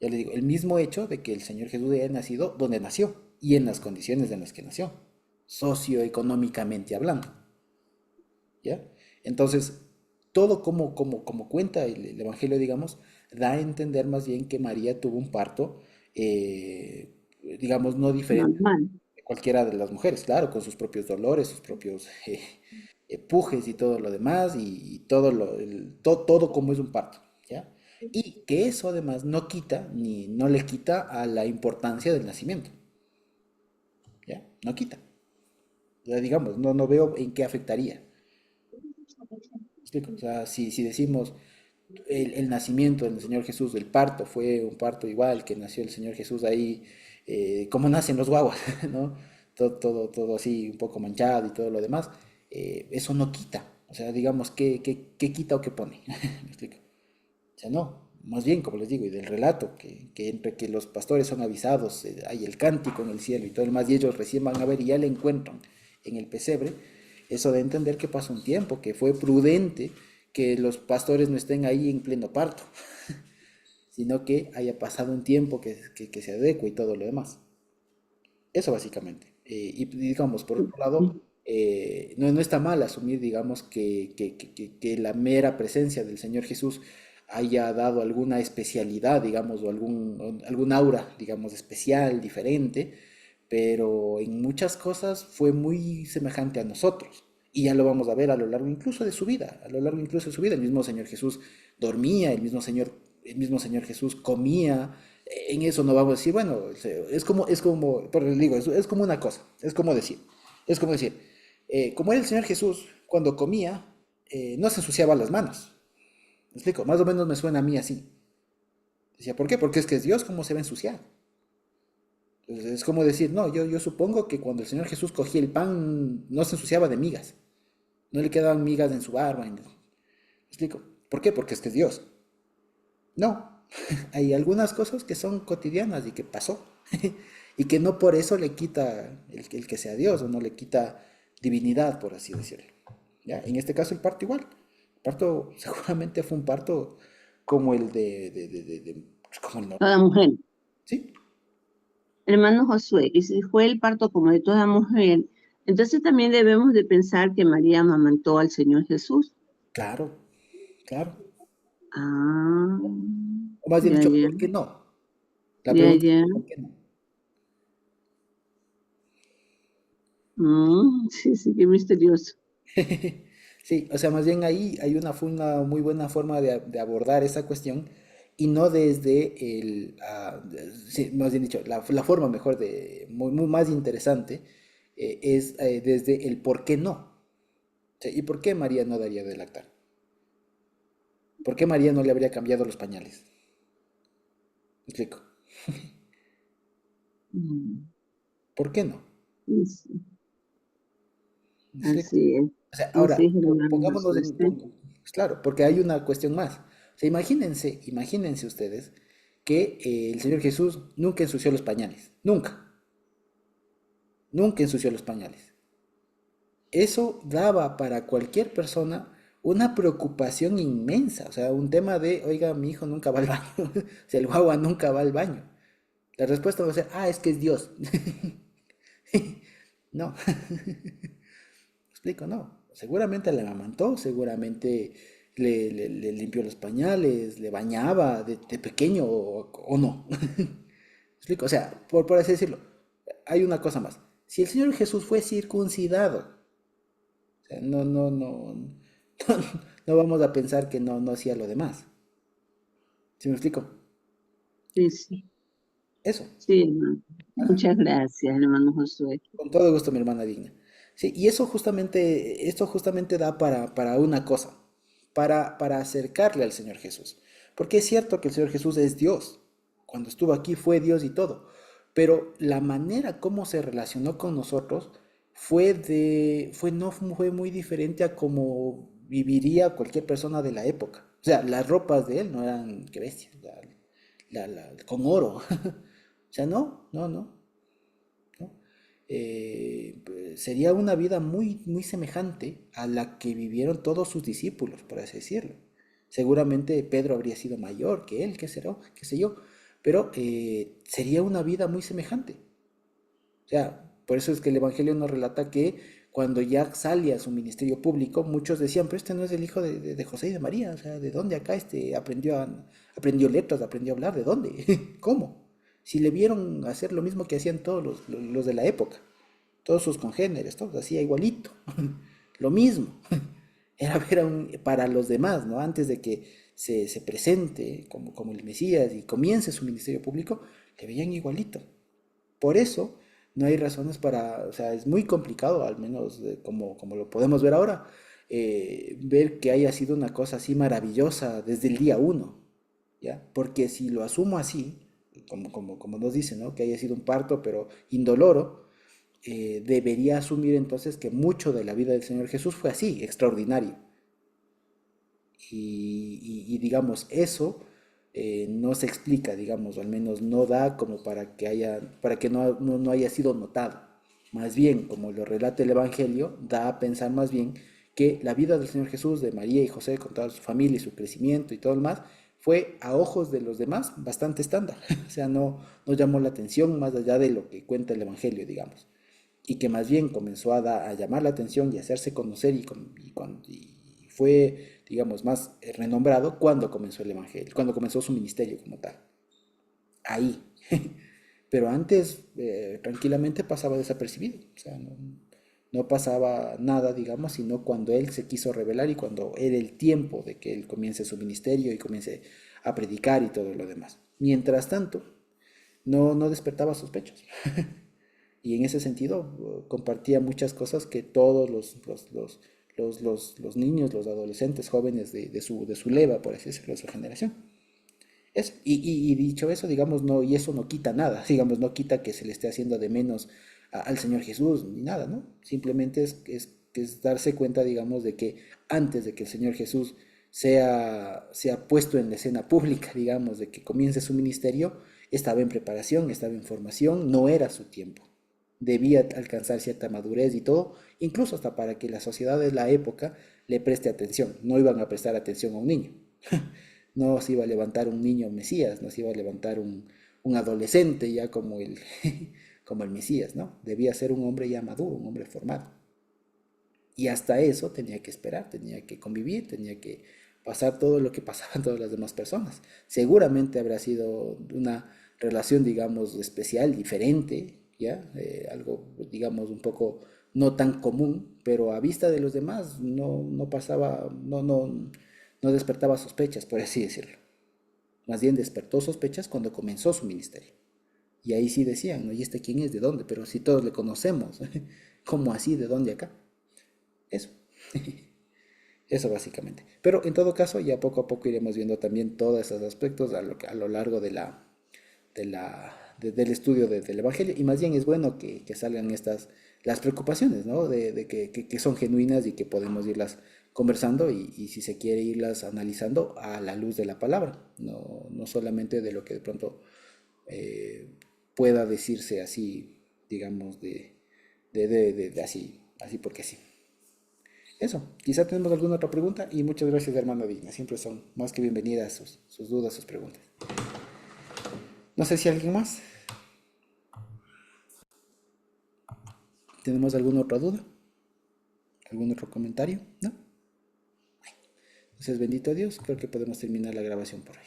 Ya le digo, el mismo hecho de que el Señor Jesús haya nacido donde nació, y en las condiciones en las que nació, socioeconómicamente hablando, ¿ya? Entonces, todo como cuenta el Evangelio, digamos, da a entender más bien que María tuvo un parto, digamos, no diferente, Normal. cualquiera de las mujeres, claro, con sus propios dolores, sus propios pujes y todo lo demás, y todo todo como es un parto, ¿ya? Y que eso además no quita, ni no le quita a la importancia del nacimiento, ¿ya? No quita. Ya digamos, no veo en qué afectaría. ¿Me explico? O sea, si decimos el nacimiento del Señor Jesús, el parto, fue un parto igual que nació el Señor Jesús ahí, como nacen los guaguas, ¿no? Todo así, un poco manchado y todo lo demás, eso no quita. O sea, digamos, ¿qué quita o qué pone? ¿Me explico? O sea, no, más bien, como les digo, y del relato, que entre que los pastores son avisados, hay el cántico en el cielo y todo lo demás, y ellos recién van a ver y ya le encuentran en el pesebre, eso de entender que pasa un tiempo, que fue prudente que los pastores no estén ahí en pleno parto, sino que haya pasado un tiempo que se adecue y todo lo demás. Eso básicamente. Y digamos, por otro lado, no está mal asumir, digamos, que la mera presencia del Señor Jesús haya dado alguna especialidad, digamos, algún aura, digamos, especial, diferente, pero en muchas cosas fue muy semejante a nosotros. Y ya lo vamos a ver a lo largo incluso de su vida, a lo largo incluso de su vida. El mismo Señor Jesús dormía, el mismo Señor Jesús comía. En eso no vamos a decir, bueno, por eso digo, es como una cosa, es como decir, como era el Señor Jesús, cuando comía, no se ensuciaba las manos. ¿Me explico? Más o menos me suena a mí así. Decía, ¿por qué? Porque es que es Dios, ¿cómo se va a ensuciar? Entonces, es como decir, no, yo supongo que cuando el Señor Jesús cogía el pan, no se ensuciaba de migas, no le quedaban migas en su barba. ¿Me explico? ¿Por qué? Porque es que es Dios. No, hay algunas cosas que son cotidianas y que pasó. Y que no por eso le quita el que sea Dios o no le quita divinidad, por así decirlo. ¿Ya? En este caso el parto igual. El parto seguramente fue un parto como el como el Toda normal. mujer. ¿Sí? Hermano Josué, y si fue el parto como de toda mujer, entonces también debemos de pensar que María amamantó al Señor Jesús. Claro, claro. Ah, O más bien ya, dicho, ya, ¿por qué no? La ya, pregunta es, ya. ¿por qué no? Sí, sí, qué misterioso. Sí, o sea, más bien ahí hay fue una muy buena forma de abordar esa cuestión y no desde sí, más bien dicho, la forma mejor muy más interesante es desde el por qué no. O sea, ¿y por qué María no daría de lactar? ¿Por qué María no le habría cambiado los pañales? ¿Me explico? Mm, ¿Por qué no? sí, sí, ¿Me explico? así es. O sea, Sí, ahora, sí, hermano pongámonos Josué, sí. pues claro, porque hay una cuestión más. O sea, imagínense ustedes que el Señor Jesús nunca ensució los pañales. Nunca, nunca ensució los pañales. Eso daba para cualquier persona una preocupación inmensa. O sea, un tema de, oiga, mi hijo nunca va al baño. O sea, el guagua nunca va al baño. La respuesta va a ser, es que es Dios. No, explico, no. Seguramente le amamantó, seguramente le limpió los pañales, le bañaba de pequeño o no. Explico, o sea, por así decirlo, hay una cosa más. Si el Señor Jesús fue circuncidado, o sea, no vamos a pensar que no hacía lo demás. ¿Sí me explico? Sí, sí, Eso. sí, hermano. Ajá. Muchas gracias, hermano Josué. Con todo gusto, mi hermana Digna. Sí, y esto justamente da para una cosa, para acercarle al Señor Jesús. Porque es cierto que el Señor Jesús es Dios. Cuando estuvo aquí fue Dios y todo. Pero la manera como se relacionó con nosotros no fue muy diferente a como viviría cualquier persona de la época. O sea, las ropas de él no eran, qué bestia, con oro. O sea, no. Sería una vida muy, muy semejante a la que vivieron todos sus discípulos, por así decirlo. Seguramente Pedro habría sido mayor que él, qué sé yo, pero sería una vida muy semejante. O sea, por eso es que el Evangelio nos relata que cuando ya sale a su ministerio público, muchos decían, pero este no es el hijo de José y de María, o sea, ¿de dónde acá aprendió letras, aprendió a hablar? ¿De dónde? ¿Cómo? Si le vieron hacer lo mismo que hacían todos los de la época. todos sus congéneres, todo hacía igualito, lo mismo. Era ver para los demás, ¿no? Antes de que se presente como el Mesías y comience su ministerio público, le veían igualito. Por eso no hay razones para, o sea, es muy complicado, al menos como lo podemos ver ahora, ver que haya sido una cosa así maravillosa desde el día uno, ¿ya? Porque si lo asumo así, como nos dicen, ¿no? Que haya sido un parto, pero indoloro, debería asumir entonces que mucho de la vida del Señor Jesús fue así, extraordinario. Y digamos, eso no se explica, digamos, o al menos no da como para que no haya sido notado. Más bien, como lo relata el Evangelio, da a pensar más bien que la vida del Señor Jesús, de María y José, con toda su familia y su crecimiento y todo el más, fue a ojos de los demás bastante estándar. O sea, no llamó la atención más allá de lo que cuenta el Evangelio, digamos. Y que más bien comenzó a llamar la atención y a hacerse conocer y fue, digamos, más renombrado cuando comenzó el Evangelio, cuando comenzó su ministerio como tal. Ahí. Pero antes tranquilamente pasaba desapercibido. O sea, no pasaba nada, digamos, sino cuando él se quiso revelar y cuando era el tiempo de que él comience su ministerio y comience a predicar y todo lo demás. Mientras tanto, no despertaba sospechos. Y en ese sentido compartía muchas cosas que todos los niños, los adolescentes, jóvenes de su leva, por así decirlo, de su generación. Eso. Y dicho eso, digamos, no, y eso no quita nada, digamos, no quita que se le esté haciendo de menos al Señor Jesús, ni nada, ¿no? Simplemente es darse cuenta, digamos, de que antes de que el Señor Jesús sea puesto en la escena pública, digamos, de que comience su ministerio, estaba en preparación, estaba en formación, no era su tiempo. Debía alcanzar cierta madurez y todo, incluso hasta para que la sociedad de la época le preste atención. No iban a prestar atención a un niño. No se iba a levantar un niño Mesías, no se iba a levantar un adolescente ya como como el Mesías, ¿no? Debía ser un hombre ya maduro, un hombre formado. Y hasta eso tenía que esperar, tenía que convivir, tenía que pasar todo lo que pasaban todas las demás personas. Seguramente habrá sido una relación, digamos, especial, diferente, ¿ya? Algo, digamos, un poco no tan común, pero a vista de los demás no pasaba, no despertaba sospechas, por así decirlo. Más bien despertó sospechas cuando comenzó su ministerio. Y ahí sí decían, ¿no? ¿Y este quién es? ¿De dónde? Pero si todos le conocemos, ¿cómo así? ¿De dónde acá? Eso. Eso básicamente. Pero en todo caso, ya poco a poco iremos viendo también todos esos aspectos a lo largo del estudio del Evangelio. Y más bien es bueno que salgan las preocupaciones, ¿no? De que son genuinas y que podemos irlas conversando y si se quiere irlas analizando a la luz de la palabra, no solamente de lo que de pronto pueda decirse así, digamos, así porque sí. Eso, quizá tenemos alguna otra pregunta y muchas gracias, hermano Digna. Siempre son más que bienvenidas sus dudas, sus preguntas. No sé si alguien más. ¿Tenemos alguna otra duda? ¿Algún otro comentario? ¿No? Entonces, bendito Dios, creo que podemos terminar la grabación por hoy.